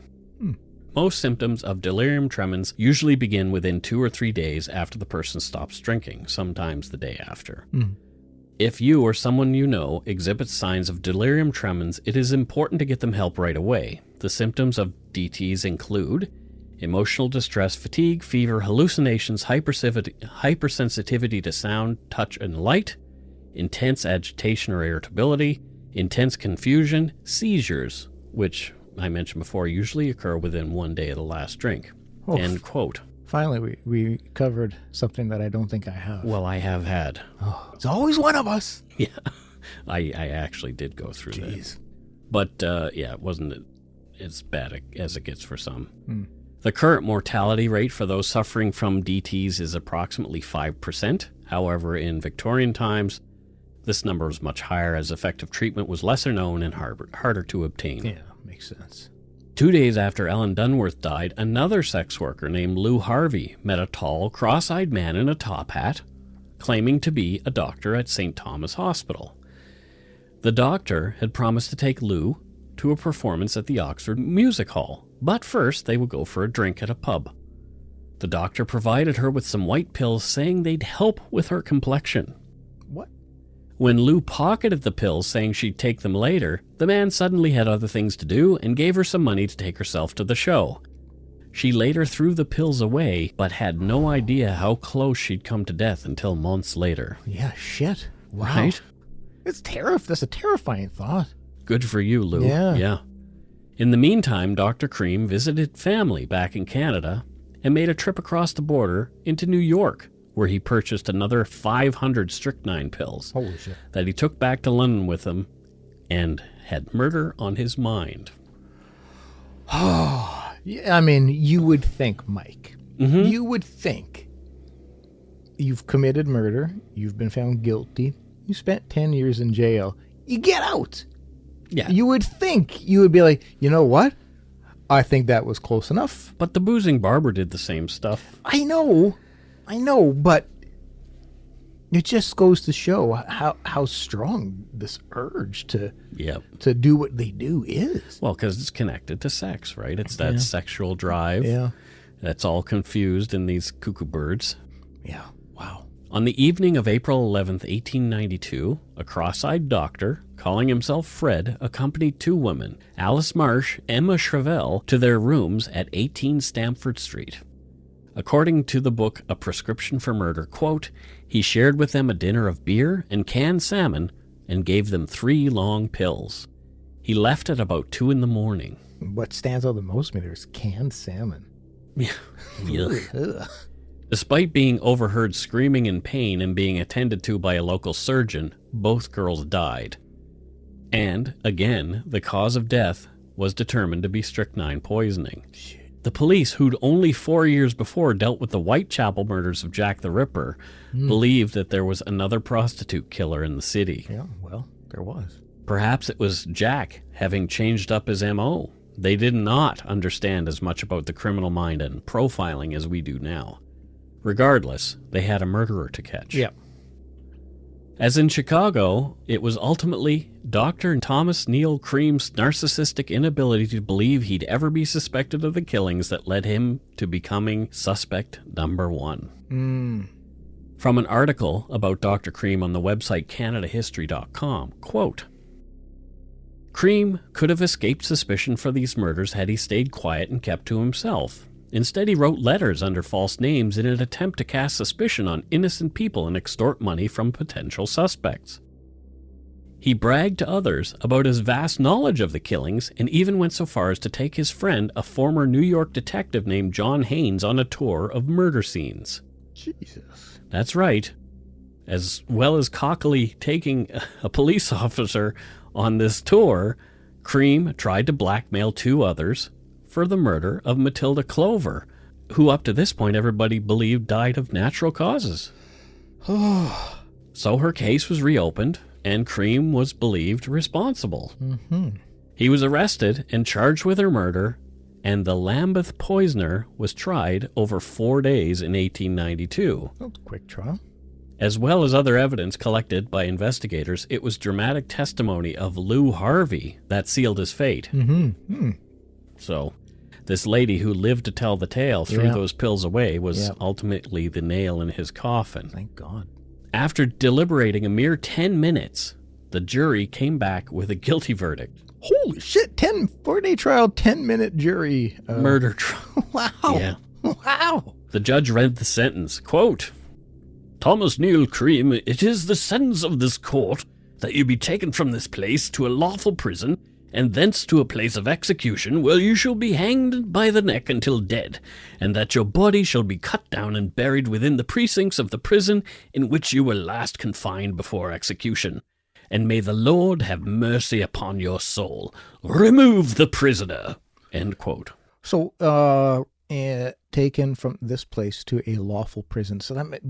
A: Most symptoms of delirium tremens usually begin within 2 or 3 days after the person stops drinking, sometimes the day after. If you or someone you know exhibits signs of delirium tremens, it is important to get them help right away. The symptoms of DTs include emotional distress, fatigue, fever, hallucinations, hypersensitivity to sound, touch, and light, intense agitation or irritability, intense confusion, seizures, which I mentioned before usually occur within 1 day of the last drink. End quote.
B: Finally, we covered something that I don't think I have.
A: Well, I have had.
B: Oh, it's always one of us.
A: Yeah, I actually did go through
B: Jeez.
A: that. But, it wasn't as bad as it gets for some. The current mortality rate for those suffering from DTs is approximately 5%. However, in Victorian times, this number was much higher as effective treatment was lesser known and harder to obtain.
B: Yeah, makes sense.
A: 2 days after Ellen Dunworth died, another sex worker named Lou Harvey met a tall, cross-eyed man in a top hat, claiming to be a doctor at St. Thomas Hospital. The doctor had promised to take Lou to a performance at the Oxford Music Hall, but first they would go for a drink at a pub. The doctor provided her with some white pills, saying they'd help with her complexion.
B: What?
A: When Lou pocketed the pills, saying she'd take them later, the man suddenly had other things to do and gave her some money to take herself to the show. She later threw the pills away, but had no idea how close she'd come to death until months later.
B: Yeah, shit. Wow.
A: Right?
B: That's a terrifying thought.
A: Good for you, Lou. Yeah. In the meantime, Dr. Cream visited family back in Canada and made a trip across the border into New York, where he purchased another 500 strychnine pills
B: Holy shit.
A: that he took back to London with him and had murder on his mind.
B: Yeah, I mean, you would think, Mike, you would think you've committed murder, you've been found guilty, you spent 10 years in jail, you get out.
A: Yeah.
B: You would think you would be like, you know what? I think that was close enough.
A: But the boozing barber did the same stuff.
B: I know, but it just goes to show how strong this urge to do what they do is.
A: Well, because it's connected to sex, right? It's that sexual drive.
B: Yeah.
A: That's all confused in these cuckoo birds.
B: Yeah. Wow.
A: On the evening of April 11th, 1892, a cross-eyed doctor, calling himself Fred, accompanied 2 women, Alice Marsh, Emma Shrevell, to their rooms at 18 Stamford Street. According to the book A Prescription for Murder, quote, he shared with them a dinner of beer and canned salmon and gave them 3 long pills. He left at about 2 in the morning.
B: What stands out the most to me, there's canned salmon.
A: Yeah.
B: Ugh.
A: Despite being overheard screaming in pain and being attended to by a local surgeon, both girls died. And, again, the cause of death was determined to be strychnine poisoning. The police, who'd only 4 years before dealt with the Whitechapel murders of Jack the Ripper, believed that there was another prostitute killer in the city.
B: Yeah, well, there was.
A: Perhaps it was Jack having changed up his M.O. They did not understand as much about the criminal mind and profiling as we do now. Regardless, they had a murderer to catch.
B: Yeah.
A: As in Chicago, it was ultimately Dr. Thomas Neill Cream's narcissistic inability to believe he'd ever be suspected of the killings that led him to becoming suspect number 1. From an article about Dr. Cream on the website CanadaHistory.com, quote, Cream could have escaped suspicion for these murders had he stayed quiet and kept to himself. Instead, he wrote letters under false names in an attempt to cast suspicion on innocent people and extort money from potential suspects. He bragged to others about his vast knowledge of the killings and even went so far as to take his friend, a former New York detective named John Haynes, on a tour of murder scenes.
B: Jesus.
A: That's right. As well as cockily taking a police officer on this tour, Cream tried to blackmail 2 others for the murder of Matilda Clover, who up to this point everybody believed died of natural causes. So her case was reopened, and Cream was believed responsible.
B: Mm-hmm.
A: He was arrested and charged with her murder, and the Lambeth Poisoner was tried over 4 days in 1892.
B: That's a quick trial.
A: As well as other evidence collected by investigators, it was dramatic testimony of Lou Harvey that sealed his fate.
B: Mm-hmm.
A: So, this lady who lived to tell the tale, threw those pills away, was ultimately the nail in his coffin.
B: Thank God.
A: After deliberating a mere 10 minutes, the jury came back with a guilty verdict.
B: Holy shit, 4-day trial, 10-minute jury.
A: Murder trial.
B: Wow.
A: Yeah.
B: Wow.
A: The judge read the sentence, quote, Thomas Neill Cream, it is the sentence of this court that you be taken from this place to a lawful prison, and thence to a place of execution, where you shall be hanged by the neck until dead, and that your body shall be cut down and buried within the precincts of the prison in which you were last confined before execution. And may the Lord have mercy upon your soul. Remove the prisoner. End quote.
B: So, taken from this place to a lawful prison. So that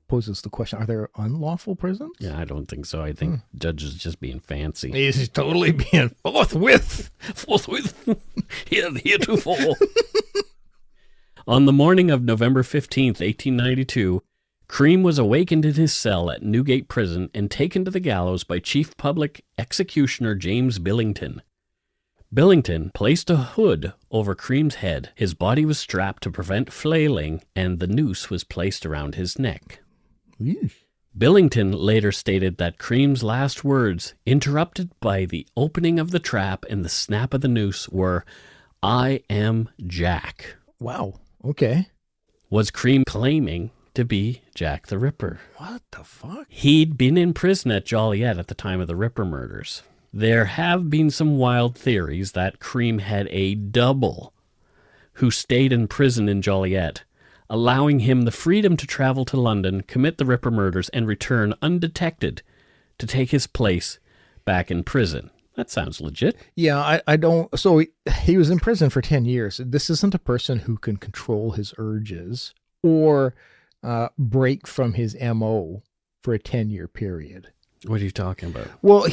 B: poses the question, are there unlawful prisons?
A: Yeah, I don't think so. I think judge is just being fancy.
B: He's totally being forthwith.
A: Heretofore. On the morning of November 15th, 1892, Cream was awakened in his cell at Newgate Prison and taken to the gallows by Chief Public Executioner James Billington. Billington placed a hood over Cream's head, his body was strapped to prevent flailing, and the noose was placed around his neck.
B: Eesh.
A: Billington later stated that Cream's last words, interrupted by the opening of the trap and the snap of the noose, were, "I am Jack."
B: Wow. Okay.
A: Was Cream claiming to be Jack the Ripper?
B: What the fuck?
A: He'd been in prison at Joliet at the time of the Ripper murders. There have been some wild theories that Cream had a double who stayed in prison in Joliet, allowing him the freedom to travel to London, commit the Ripper murders, and return undetected to take his place back in prison. That sounds legit.
B: Yeah, I don't... So he was in prison for 10 years. This isn't a person who can control his urges or break from his MO for a 10-year period.
A: What are you talking about?
B: Well,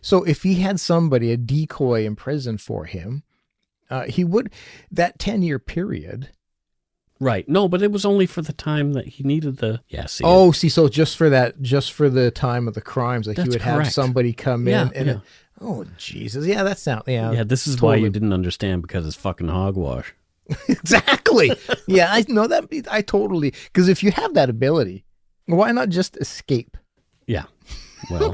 B: so if he had somebody, a decoy in prison for him, he would, that 10-year period.
A: Right. No, but it was only for the time that he needed the,
B: So just for the time of the crimes, like he would
A: correct.
B: have somebody come in and,
A: yeah.
B: Oh, Jesus. Yeah, that sounds,
A: Yeah, this is
B: totally.
A: why you didn't understand, because it's fucking hogwash.
B: Exactly. Yeah, I know that. I totally, because if you have that ability, why not just escape?
A: Yeah. Well,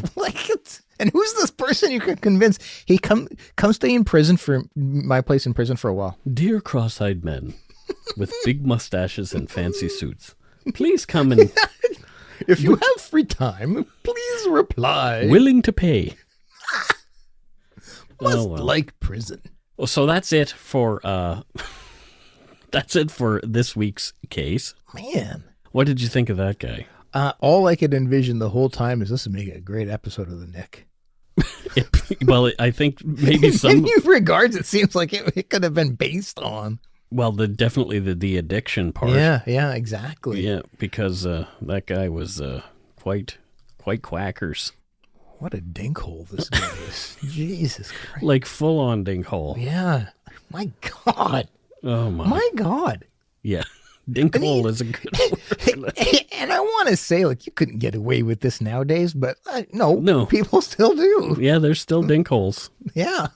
B: and who's this person you can convince? He come stay in prison for my place in prison for a while.
A: dear cross-eyed men with big mustaches and fancy suits, please come and
B: If you have free time, please reply.
A: willing to pay.
B: Must like prison.
A: Well, so that's it for this week's case.
B: Man.
A: What did you think of that guy?
B: All I could envision the whole time is this would make a great episode of The Nick.
A: I think maybe
B: In
A: some.
B: new regards, it seems like it could have been based on.
A: Well, definitely the addiction part.
B: Yeah, exactly.
A: Yeah, because that guy was quite quackers.
B: What a dinkhole this guy is. Jesus Christ.
A: Like full on dinkhole.
B: Yeah. My God.
A: Oh my.
B: My God.
A: Yeah. Dinkhole is a good word.
B: And I want to say, like, you couldn't get away with this nowadays, but no, people still do.
A: Yeah, there's still dinkholes.
B: Yeah.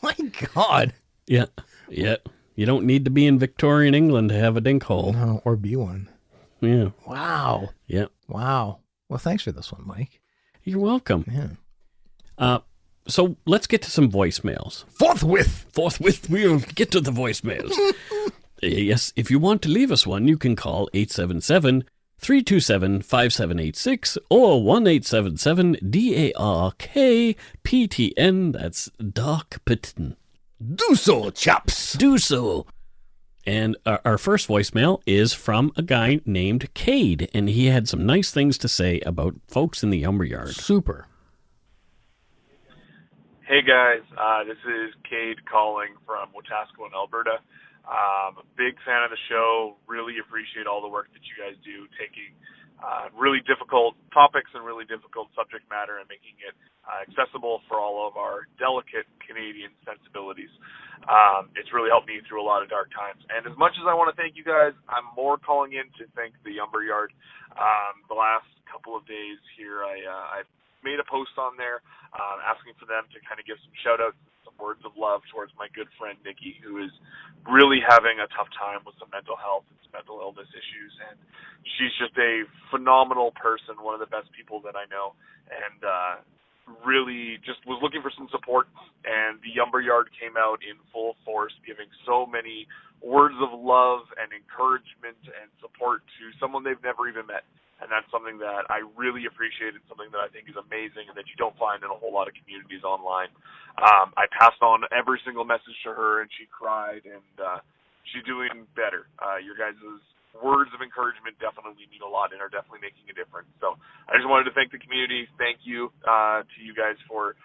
B: My God.
A: Yeah. Yeah. You don't need to be in Victorian England to have a dinkhole.
B: No, or be one.
A: Yeah.
B: Wow.
A: Yeah.
B: Wow. Well, thanks for this one, Mike.
A: You're welcome.
B: Yeah.
A: So let's get to some voicemails. Forthwith, we'll get to the voicemails. Yes, if you want to leave us one, you can call 877 327-5786 or 1-877-DARK-PTN. That's Dark Pitten.
B: Do so, chaps.
A: Do so. And our first voicemail is from a guy named Cade, and he had some nice things to say about folks in the lumberyard.
B: Super.
D: Hey guys, this is Cade calling from Wetaskiwin, Alberta. I'm a big fan of the show. Really appreciate all the work that you guys do, taking really difficult topics and really difficult subject matter and making it accessible for all of our delicate Canadian sensibilities. It's really helped me through a lot of dark times. And as much as I want to thank you guys, I'm more calling in to thank the lumberyard. The last couple of days here, I've made a post on there asking for them to kind of give some shout-outs, some words of love towards my good friend Nikki, who is really having a tough time with some mental health and some mental illness issues. And she's just a phenomenal person, one of the best people that I know, and really just was looking for some support. And the lumberyard came out in full force, giving so many words of love and encouragement and support to someone they've never even met. And that's something that I really appreciated, something that I think is amazing and that you don't find in a whole lot of communities online. I passed on every single message to her, and she cried, and she's doing better. Your guys' words of encouragement definitely mean a lot and are definitely making a difference. So I just wanted to thank the community. Thank you to you guys for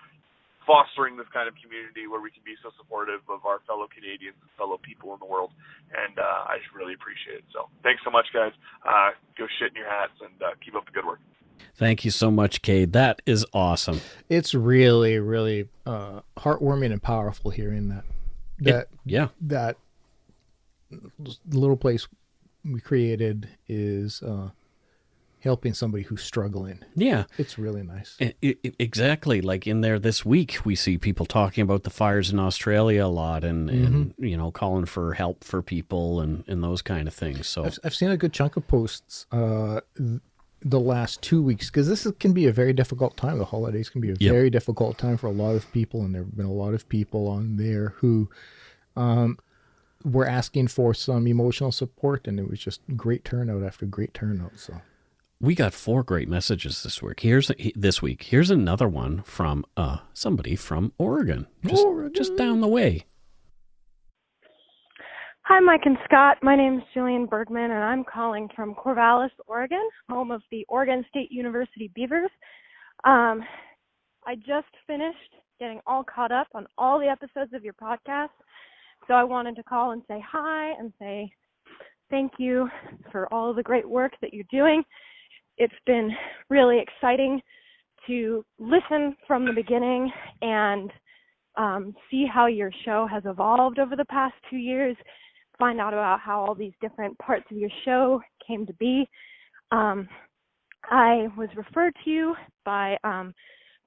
D: fostering this kind of community where we can be so supportive of our fellow Canadians and fellow people in the world. And I just really appreciate it. So thanks so much, guys. Go shit in your hats and keep up the good work.
A: Thank you so much, Cade. That is awesome.
B: It's really, really heartwarming and powerful hearing that. That little place we created is helping somebody who's struggling.
A: Yeah.
B: It's really nice.
A: Exactly. Like in there this week, we see people talking about the fires in Australia a lot and you know, calling for help for people and those kind of things. So
B: I've seen a good chunk of posts the last 2 weeks, because this can be a very difficult time. The holidays can be a very difficult time for a lot of people, and there have been a lot of people on there who were asking for some emotional support, and it was just great turnout after great turnout. So
A: we got 4 great messages this week. Here's another one from somebody from Oregon, just down the way.
E: Hi, Mike and Scott. My name is Jillian Bergman, and I'm calling from Corvallis, Oregon, home of the Oregon State University Beavers. I just finished getting all caught up on all the episodes of your podcast, so I wanted to call and say hi and say thank you for all of the great work that you're doing. It's been really exciting to listen from the beginning and see how your show has evolved over the past 2 years, find out about how all these different parts of your show came to be. I was referred to you by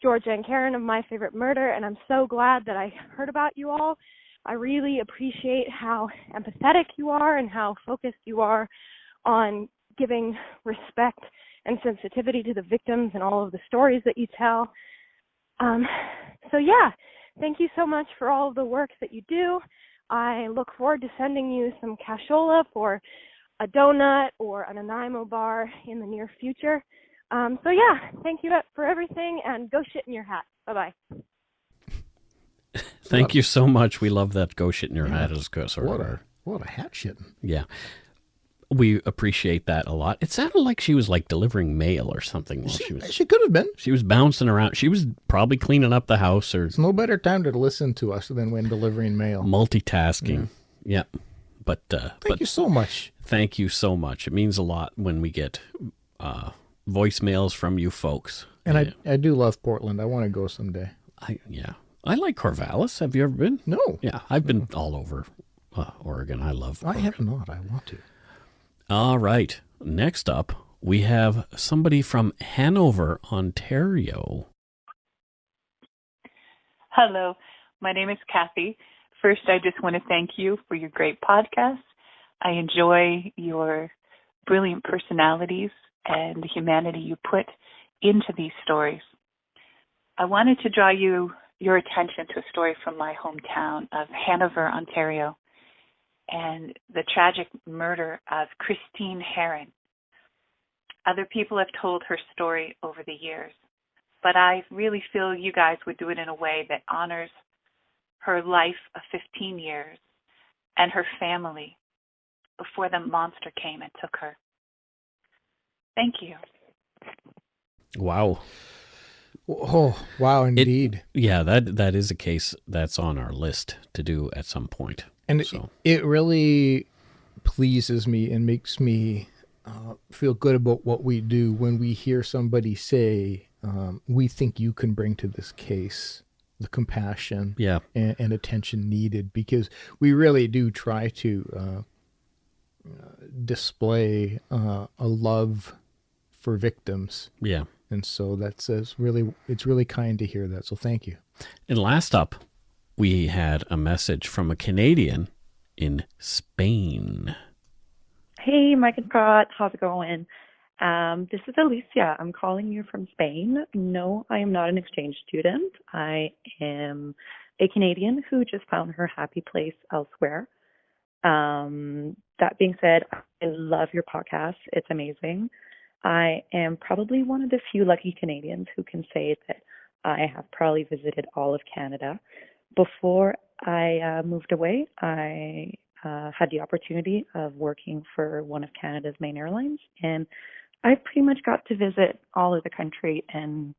E: Georgia and Karen of My Favorite Murder, and I'm so glad that I heard about you all. I really appreciate how empathetic you are and how focused you are on giving respect and sensitivity to the victims and all of the stories that you tell. So yeah, thank you so much for all of the work that you do. I look forward to sending you some cashola for a donut or an Nanaimo bar in the near future. So yeah, thank you for everything, and go shit in your hat. Bye-bye.
A: Thank you so much. We love that go shit in your hat as a sort of.
B: What a hat shitting.
A: Yeah. We appreciate that a lot. It sounded like she was like delivering mail or something. While
B: she could have been.
A: She was bouncing around. She was probably cleaning up the house or.
B: It's no better time to listen to us than when delivering mail.
A: Multitasking. Yeah. But
B: thank you so much.
A: Thank you so much. It means a lot when we get voicemails from you folks.
B: And I do love Portland. I want to go someday.
A: I like Corvallis. Have you ever been?
B: No.
A: Yeah, I've been all over Oregon. I love Oregon.
B: I have not. I want to.
A: All right. Next up, we have somebody from Hanover, Ontario.
F: Hello. My name is Kathy. First, I just want to thank you for your great podcast. I enjoy your brilliant personalities and the humanity you put into these stories. I wanted to draw your attention to a story from my hometown of Hanover, Ontario, and the tragic murder of Christine Heron. Other people have told her story over the years, but I really feel you guys would do it in a way that honors her life of 15 years and her family before the monster came and took her. Thank you.
A: Wow.
B: Oh, wow, indeed.
A: That is a case that's on our list to do at some point.
B: And it really pleases me and makes me feel good about what we do when we hear somebody say, we think you can bring to this case the compassion and attention needed, because we really do try to display a love for victims.
A: Yeah.
B: And so it's really kind to hear that. So thank you.
A: And last up, we had a message from a Canadian in Spain.
G: Hey, Mike and Scott. How's it going? This is Alicia. I'm calling you from Spain. No, I am not an exchange student. I am a Canadian who just found her happy place elsewhere. That being said, I love your podcast. It's amazing. I am probably one of the few lucky Canadians who can say that I have probably visited all of Canada. Before I moved away, I had the opportunity of working for one of Canada's main airlines, and I pretty much got to visit all of the country, and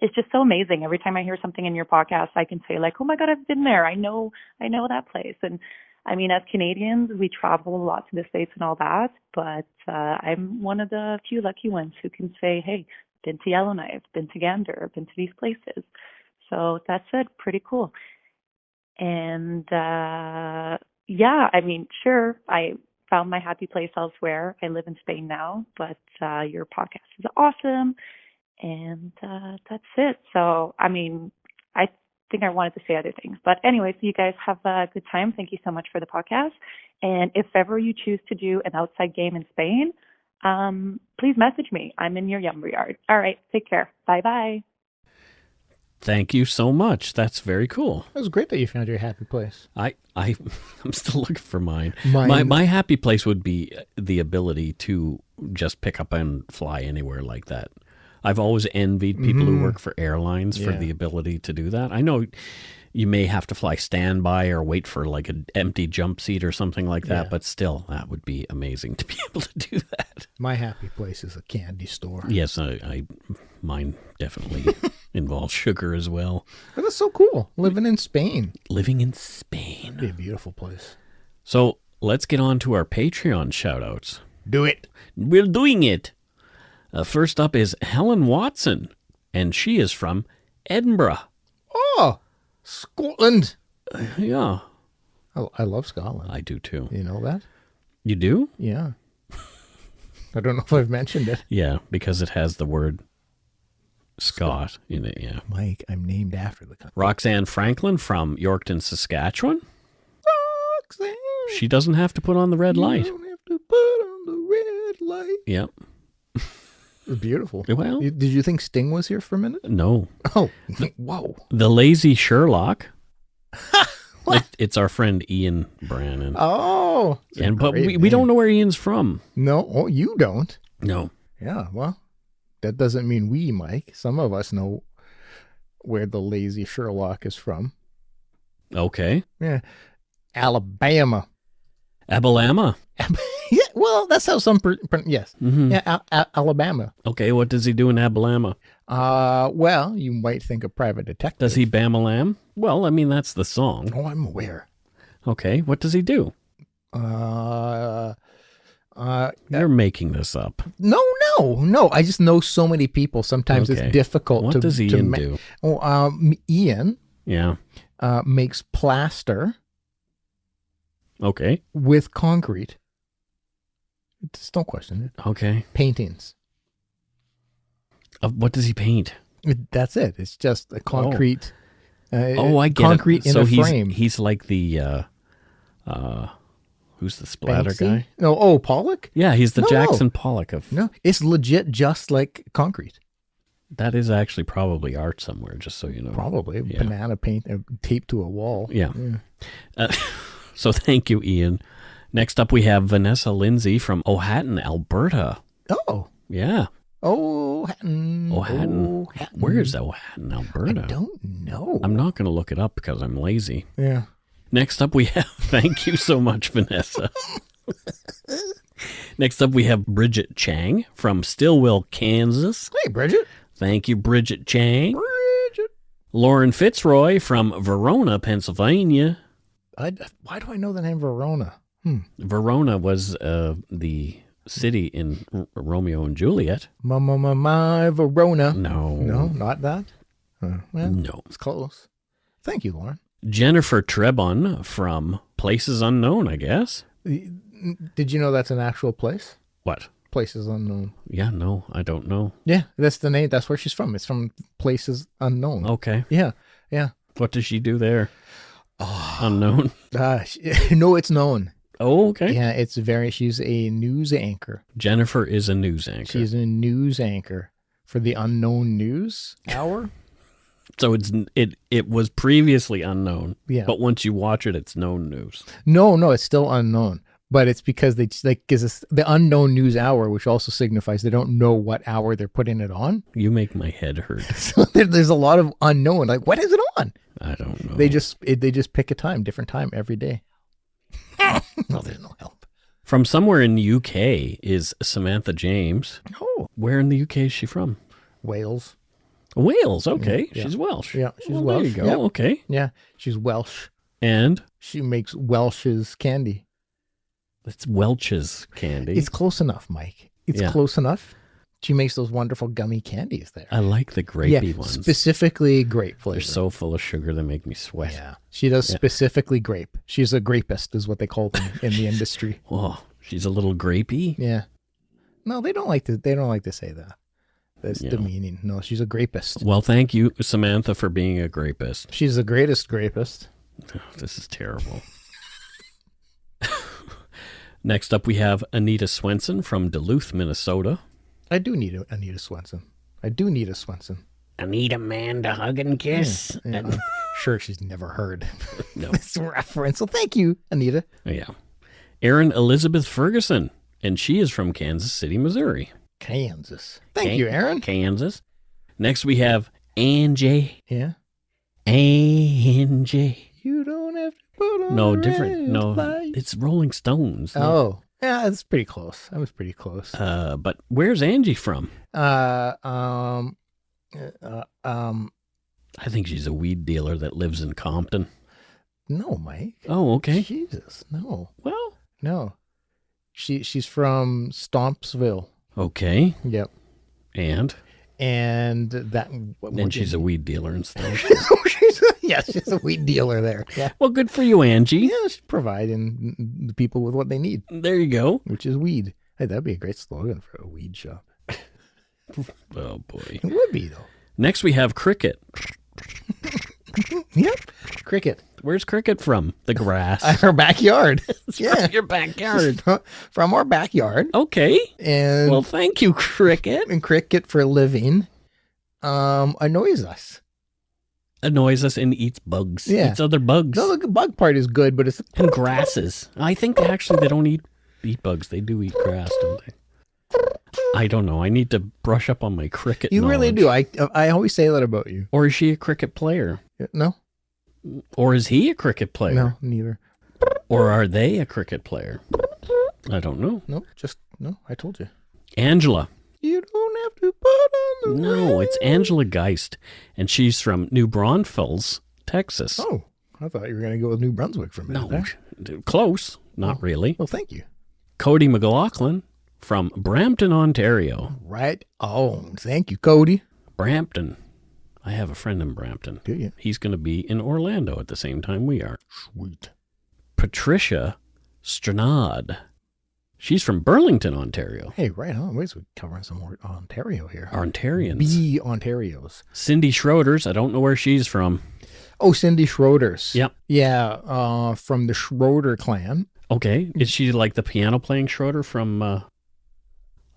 G: it's just so amazing. Every time I hear something in your podcast, I can say like, oh my God, I've been there. I know that place. And I mean, as Canadians, we travel a lot to the States and all that, but I'm one of the few lucky ones who can say, hey, been to Yellowknife, been to Gander, been to these places. So that's it, pretty cool. And yeah, I mean, sure, I found my happy place elsewhere. I live in Spain now, but your podcast is awesome. And that's it. So, I mean, I think I wanted to say other things. But anyways, you guys have a good time. Thank you so much for the podcast. And if ever you choose to do an outside game in Spain, please message me. I'm in your lumberyard. All right. Take care. Bye-bye.
A: Thank you so much. That's very cool.
B: It was great that you found your happy place.
A: I'm still looking for mine. My happy place would be the ability to just pick up and fly anywhere like that. I've always envied people who work for airlines for the ability to do that. I know you may have to fly standby or wait for like an empty jump seat or something like that, but still, that would be amazing to be able to do that.
B: My happy place is a candy store.
A: Yes, mine definitely involves sugar as well.
B: But that's so cool, living in Spain.
A: Living in Spain.
B: It'd be a beautiful place.
A: So let's get on to our Patreon shout-outs.
B: Do it.
A: We're doing it. First up is Helen Watson, and she is from Edinburgh.
B: Oh, Scotland.
A: Yeah.
B: I love Scotland.
A: I do too.
B: You know that?
A: You do?
B: Yeah. I don't know if I've mentioned it.
A: Yeah, because it has the word Scott in it, yeah.
B: Mike, I'm named after the country.
A: Roxanne Franklin from Yorkton, Saskatchewan.
B: Roxanne.
A: She doesn't have to put on the red light.
B: You don't have to put on the red light.
A: Yep.
B: It was beautiful.
A: Well,
B: did you think Sting was here for a minute?
A: No.
B: Oh, whoa.
A: The Lazy Sherlock. It's our friend Ian Brannon.
B: Oh.
A: But we don't know where Ian's from.
B: No, oh, you don't?
A: No.
B: Yeah, well, that doesn't mean we, Mike. Some of us know where the Lazy Sherlock is from.
A: Okay.
B: Yeah. Alabama.
A: Abalama.
B: Yeah, well, that's how some, yes.
A: Mm-hmm.
B: Yeah, Alabama.
A: Okay, what does he do in Abalama?
B: Well, you might think a private detective.
A: Does he bam a lamb? Well, I mean, that's the song.
B: Oh, I'm aware.
A: Okay, what does he do? You're making this up.
B: No. I just know so many people. Sometimes it's difficult
A: what
B: to.
A: What does Ian do?
B: Oh, Ian.
A: Yeah.
B: Makes plaster.
A: Okay.
B: With concrete. Just don't question it.
A: Okay.
B: Paintings.
A: What does he paint?
B: That's it. It's just a concrete.
A: I get
B: concrete
A: it.
B: in a frame.
A: He's like the. Who's the splatter
B: Banksy?
A: guy?
B: Oh, Pollock?
A: Yeah, he's the Jackson Pollock of.
B: No, it's legit just like concrete.
A: That is actually probably art somewhere, just so you know.
B: Probably. Yeah. Banana paint taped to a wall.
A: Yeah. So thank you, Ian. Next up, we have Vanessa Lindsay from Ohatan, Alberta.
B: Oh.
A: Yeah.
B: Owhatton.
A: Owhatton.
B: Owhatton.
A: Where's Owhatton, Alberta?
B: I don't know.
A: I'm not going to look it up because I'm lazy.
B: Yeah.
A: Next up, we have... Thank you so much, Vanessa. Next up, we have Bridget Chang from Stillwell, Kansas.
B: Hey, Bridget.
A: Thank you, Bridget Chang.
B: Bridget.
A: Lauren Fitzroy from Verona, Pennsylvania.
B: Why do I know the name Verona?
A: Verona was the city in Romeo and Juliet.
B: My Verona.
A: No.
B: No, not that? Well,
A: No.
B: it's close. Thank you, Lauren.
A: Jennifer Trebon from Places Unknown, I guess.
B: Did you know that's an actual place?
A: What?
B: Places Unknown.
A: Yeah, no, I don't know.
B: Yeah, that's the name. That's where she's from. It's from Places Unknown.
A: Okay.
B: Yeah, yeah.
A: What does she do there? Unknown.
B: No, it's known.
A: Oh, okay.
B: Yeah, she's a news anchor.
A: Jennifer is a news anchor.
B: She's a news anchor for the Unknown News Hour.
A: So it was previously unknown.
B: Yeah.
A: But once you watch it, it's known news.
B: No, it's still unknown. But it's because they gives us the Unknown News Hour, which also signifies they don't know what hour they're putting it on.
A: You make my head hurt.
B: So there's a lot of unknown. Like, what is it on?
A: I don't know.
B: They just pick a different time every day. No, there's no help.
A: From somewhere in the UK is Samantha James.
B: Oh,
A: Where in the UK is she from?
B: Wales.
A: Wales. Okay.
B: Yeah.
A: She's Welsh.
B: Yeah, she's
A: Well,
B: Welsh.
A: There you go.
B: Yep.
A: Okay.
B: Yeah, she's Welsh.
A: And
B: She makes Welsh's candy.
A: it's Welch's candy.
B: It's close enough, Mike. It's
A: Yeah.
B: close enough. She makes those wonderful gummy candies there.
A: I like the grapey ones.
B: Specifically grape flavor.
A: They're so full of sugar they make me sweat.
B: Yeah, she does specifically grape. She's a grapist, is what they call them in the industry.
A: Oh, she's a little grapey.
B: Yeah. No, they don't like to. They don't like to say that. That's
A: Yeah.
B: demeaning. No, she's a grapist.
A: Well, thank you, Samantha, for being a grapist.
B: She's the greatest grapist.
A: Oh, this is terrible. Next up, we have Anita Swenson from Duluth, Minnesota.
B: I do need Anita Swenson. I do need a Swenson.
A: I need a man to hug and kiss.
B: Yeah. I'm sure she's never heard
A: No.
B: this reference. So thank you, Anita.
A: Yeah. Erin Elizabeth Ferguson, and she is from Kansas City, Missouri.
B: Kansas. Thank you, Aaron.
A: Kansas. Next, we have Angie.
B: Yeah.
A: Angie.
B: You don't have to put on
A: No,
B: a
A: different.
B: red
A: No,
B: light.
A: it's Rolling Stones.
B: Oh, yeah, that's pretty close. I was pretty close.
A: But where's Angie from?
B: I
A: I think she's a weed dealer that lives in Compton.
B: No, Mike.
A: Oh, okay.
B: Jesus, no,
A: Well,
B: no. She's from Stompsville.
A: okay.
B: Yep.
A: And
B: that.
A: then she's a weed dealer and stuff.
B: she's a weed dealer there. Yeah.
A: Well, good for you, Angie.
B: Yeah, she's providing the people with what they need,
A: There you go.
B: which is weed. Hey, that'd be a great slogan for a weed shop.
A: Oh, boy.
B: It would be, though.
A: Next, we have Cricket.
B: Yep. Cricket.
A: Where's Cricket from? The grass.
B: Our backyard. Yeah.
A: Your backyard.
B: From our backyard.
A: Okay.
B: And,
A: Well, thank you, Cricket.
B: and Cricket for a living annoys us.
A: Annoys us and eats bugs.
B: Yeah.
A: Eats other bugs.
B: No, the bug part is good, but it's
A: And grasses. I think they don't eat bugs. They do eat grass, don't they? I don't know. I need to brush up on my cricket
B: you really do.
A: knowledge.
B: I always say that about you.
A: Or is she a cricket player?
B: No,
A: Or is he a cricket player?
B: no, neither.
A: Or are they a cricket player? I don't know.
B: No, just no. I told you.
A: Angela.
B: You don't have to put on the
A: No,
B: red.
A: it's Angela Geist, and she's from New Braunfels, Texas.
B: Oh, I thought you were going to go with New Brunswick for a minute.
A: No,
B: there.
A: close. Not really.
B: Well, thank you.
A: Cody McLaughlin from Brampton, Ontario.
B: Right on. Thank you, Cody.
A: Brampton. I have a friend in Brampton.
B: Do you?
A: He's going to be in Orlando at the same time we are.
B: Sweet.
A: Patricia Stranad. She's from Burlington, Ontario.
B: Hey, right on. Wait, so we're covering some more Ontario here.
A: Ontarians.
B: B Ontarios.
A: Cindy Schroeder's. I don't know where she's from.
B: Oh, Cindy Schroeder's.
A: Yep.
B: Yeah, from the Schroeder clan.
A: Okay. Is she like the piano playing Schroeder from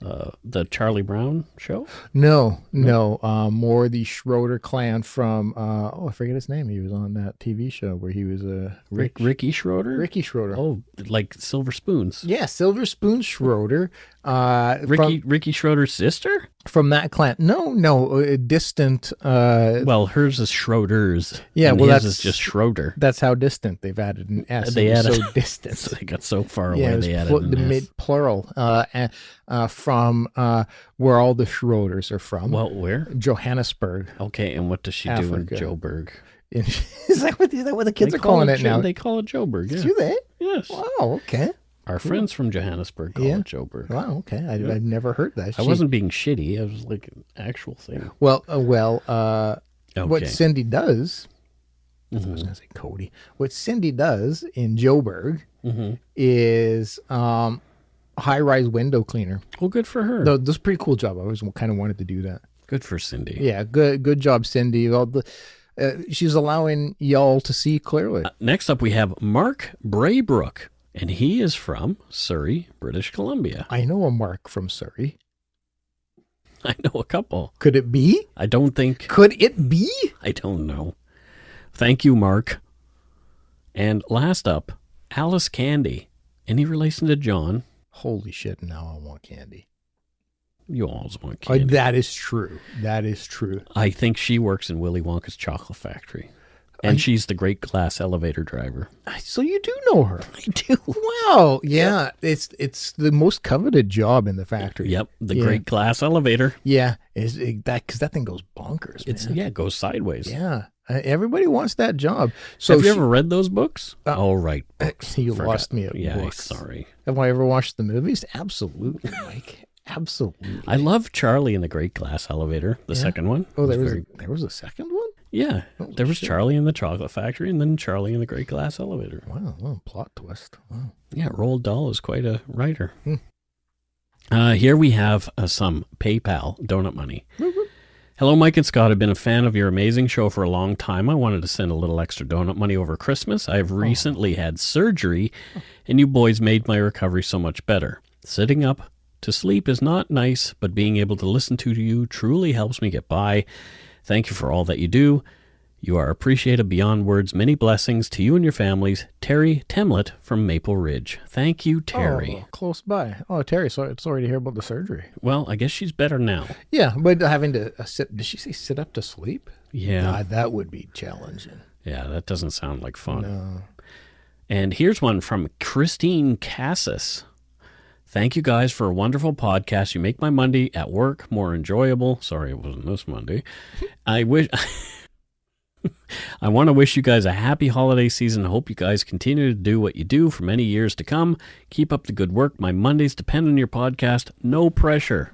A: The Charlie Brown show?
B: No. More the Schroeder clan from, I forget his name. He was on that TV show where he was a
A: Ricky Schroeder?
B: Ricky Schroeder.
A: Oh, like Silver Spoons.
B: Yeah, Silver Spoon Schroeder.
A: Ricky Schroeder's sister?
B: From that clan. No, distant.
A: Well, hers is Schroeder's.
B: Yeah,
A: and
B: well,
A: his
B: that's
A: is just Schroeder.
B: That's how distant they've added an S.
A: They
B: added
A: added
B: so distant.
A: So they got so far away.
B: Yeah,
A: They added
B: the
A: an S.
B: mid plural. From where all the Schroeders are from.
A: Well, where?
B: Johannesburg.
A: Okay, and what does she
B: Africa.
A: do in Joburg?
B: Is that what the kids are calling it now?
A: They call it Joburg. Yeah.
B: Do they?
A: Yes.
B: Wow. Okay.
A: Our friends from Johannesburg call it Joburg.
B: Wow. Okay. I've never heard that.
A: I wasn't being shitty. I was like an actual thing.
B: Well.
A: Okay.
B: What Cindy does. I was
A: Mm-hmm.
B: going to say Cody. What Cindy does in Joburg
A: Mm-hmm.
B: is high-rise window cleaner.
A: Well, good for her.
B: That's a pretty cool job. I always kind of wanted to do that.
A: Good for Cindy.
B: Yeah, good job, Cindy. She's allowing y'all to see clearly.
A: Next up, we have Mark Braybrook, and he is from Surrey, British Columbia.
B: I know a Mark from Surrey.
A: I know a couple.
B: Could it be?
A: I don't think.
B: Could it be?
A: I don't know. Thank you, Mark. And last up, Alice Candy. Any relation to John?
B: Holy shit, now I want candy.
A: You always want candy.
B: That is true. That is true.
A: I think she works in Willy Wonka's chocolate factory. And she's the great glass elevator driver.
B: So you do know her.
A: I do.
B: Wow. Yeah. It's the most coveted job in the factory.
A: Yep. The great glass elevator.
B: Yeah. Because that thing goes bonkers, man.
A: It goes sideways.
B: Yeah. Everybody wants that job. So
A: have you ever read those books? Right. Books.
B: You lost me at books.
A: Sorry.
B: Have I ever watched the movies? Absolutely, Mike. Absolutely.
A: I love Charlie in the Great Glass Elevator, the second one.
B: Oh, there was a second one?
A: Yeah. There was Charlie in the Chocolate Factory and then Charlie in the Great Glass Elevator.
B: Wow, plot twist. Wow.
A: Yeah, Roald Dahl is quite a writer. Here we have some PayPal donut money. Hello, Mike and Scott. I've been a fan of your amazing show for a long time. I wanted to send a little extra donut money over Christmas. I have recently had surgery, and you boys made my recovery so much better. Sitting up to sleep is not nice, but being able to listen to you truly helps me get by. Thank you for all that you do. You are appreciated beyond words. Many blessings to you and your families. Terry Temlett from Maple Ridge. Thank you, Terry.
B: Oh, close by. Oh, Terry, sorry to hear about the surgery.
A: Well, I guess she's better now.
B: Yeah, but having to sit, did she say sit up to sleep?
A: Yeah.
B: God, that would be challenging.
A: Yeah, that doesn't sound like fun.
B: No.
A: And here's one from Christine Cassis. Thank you guys for a wonderful podcast. You make my Monday at work more enjoyable. Sorry, it wasn't this Monday. I want to wish you guys a happy holiday season. I hope you guys continue to do what you do for many years to come. Keep up the good work. My Mondays depend on your podcast. No pressure.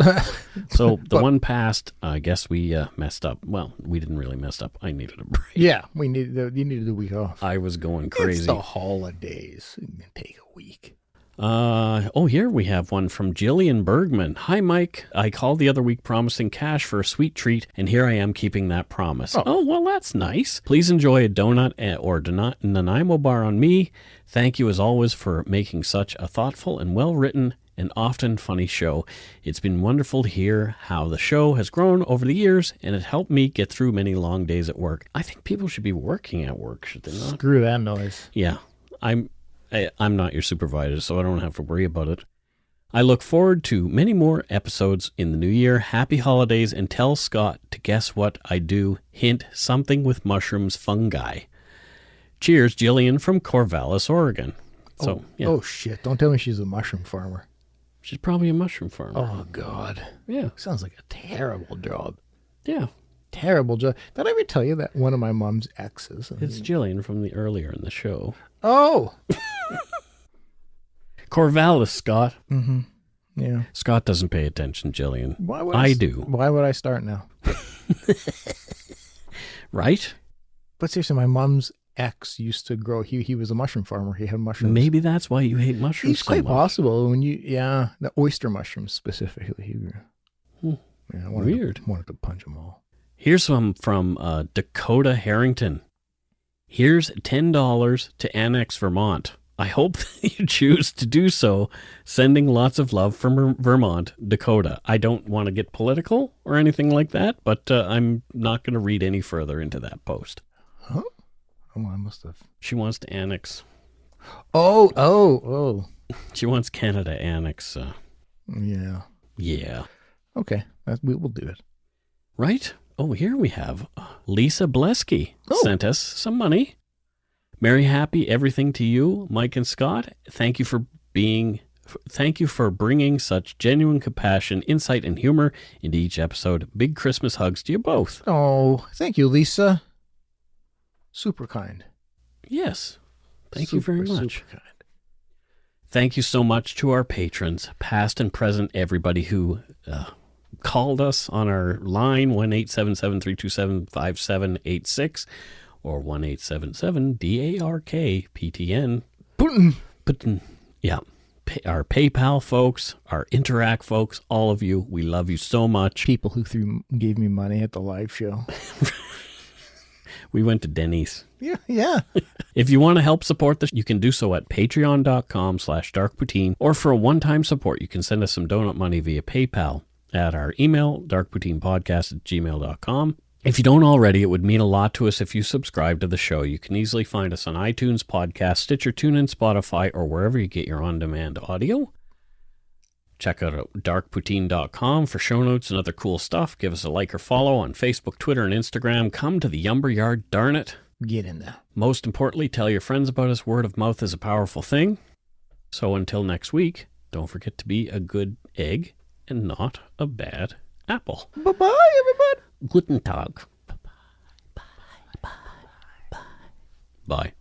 A: So the one passed, I guess we messed up. Well, we didn't really mess up. I needed a break.
B: Yeah, you needed a week off.
A: I was going crazy.
B: It's the holidays. You can take a week.
A: Here we have one from Jillian Bergman. Hi, Mike. I called the other week promising cash for a sweet treat, and here I am keeping that promise. Oh, well, that's nice. Please enjoy a donut or Nanaimo bar on me. Thank you, as always, for making such a thoughtful and well-written and often funny show. It's been wonderful to hear how the show has grown over the years, and it helped me get through many long days at work. I think people should be working at work, should they not?
B: Screw that noise.
A: Yeah, I'm not your supervisor, so I don't have to worry about it. I look forward to many more episodes in the new year. Happy holidays, and tell Scott to guess what I do. Hint, something with mushrooms, fungi. Cheers, Jillian from Corvallis, Oregon. So, yeah.
B: Oh, shit. Don't tell me she's a mushroom farmer.
A: She's probably a mushroom farmer.
B: Oh, God.
A: Yeah.
B: Sounds like a terrible job.
A: Yeah.
B: Terrible job. Did I ever tell you that one of my mom's exes?
A: It's Jillian from the earlier in the show.
B: Oh!
A: Corvallis, Scott.
B: Mm-hmm. Yeah.
A: Scott doesn't pay attention, Jillian.
B: Why would
A: I do.
B: Why would I start now?
A: Right?
B: But seriously, my mom's ex used to grow. He was a mushroom farmer. He had mushrooms.
A: Maybe that's why you hate mushrooms.
B: It's quite possible. The oyster mushrooms specifically. He grew. Yeah,
A: Weird.
B: Wanted to punch them all.
A: Here's some from Dakota Harrington. Here's $10 to Annex, Vermont. I hope that you choose to do so. Sending lots of love from Vermont, Dakota. I don't want to get political or anything like that, but I'm not going to read any further into that post.
B: Huh? Oh, I must have.
A: She wants to annex.
B: Oh.
A: She wants Canada annex.
B: Yeah.
A: Yeah.
B: Okay, we will do it.
A: Right? Oh, here we have Lisa Blesky sent us some money. Merry happy everything to you, Mike and Scott. Thank you for bringing such genuine compassion, insight, and humor into each episode. Big Christmas hugs to you both.
B: Oh, thank you, Lisa. Super kind.
A: Yes. Thank you very much.
B: Super kind.
A: Thank you so much to our patrons, past and present, everybody who called us on our line, 1-877-327-5786 or 1-877-DARK-PTN. Putin. Yeah. Our PayPal folks, our Interact folks, all of you, we love you so much.
B: People who gave me money at the live show.
A: We went to Denny's.
B: Yeah.
A: If you want to help support this, you can do so at patreon.com/darkpoutine, or for a one-time support, you can send us some donut money via PayPal at our email, darkpoutinepodcast@gmail.com. If you don't already, it would mean a lot to us if you subscribe to the show. You can easily find us on iTunes, Podcast, Stitcher, TuneIn, Spotify, or wherever you get your on-demand audio. Check out darkpoutine.com for show notes and other cool stuff. Give us a like or follow on Facebook, Twitter, and Instagram. Come to the Yumber Yard, darn it.
B: Get in there.
A: Most importantly, tell your friends about us. Word of mouth is a powerful thing. So until next week, don't forget to be a good egg and not a bad apple.
B: Bye-bye, everybody.
A: Guten Tag. Bye.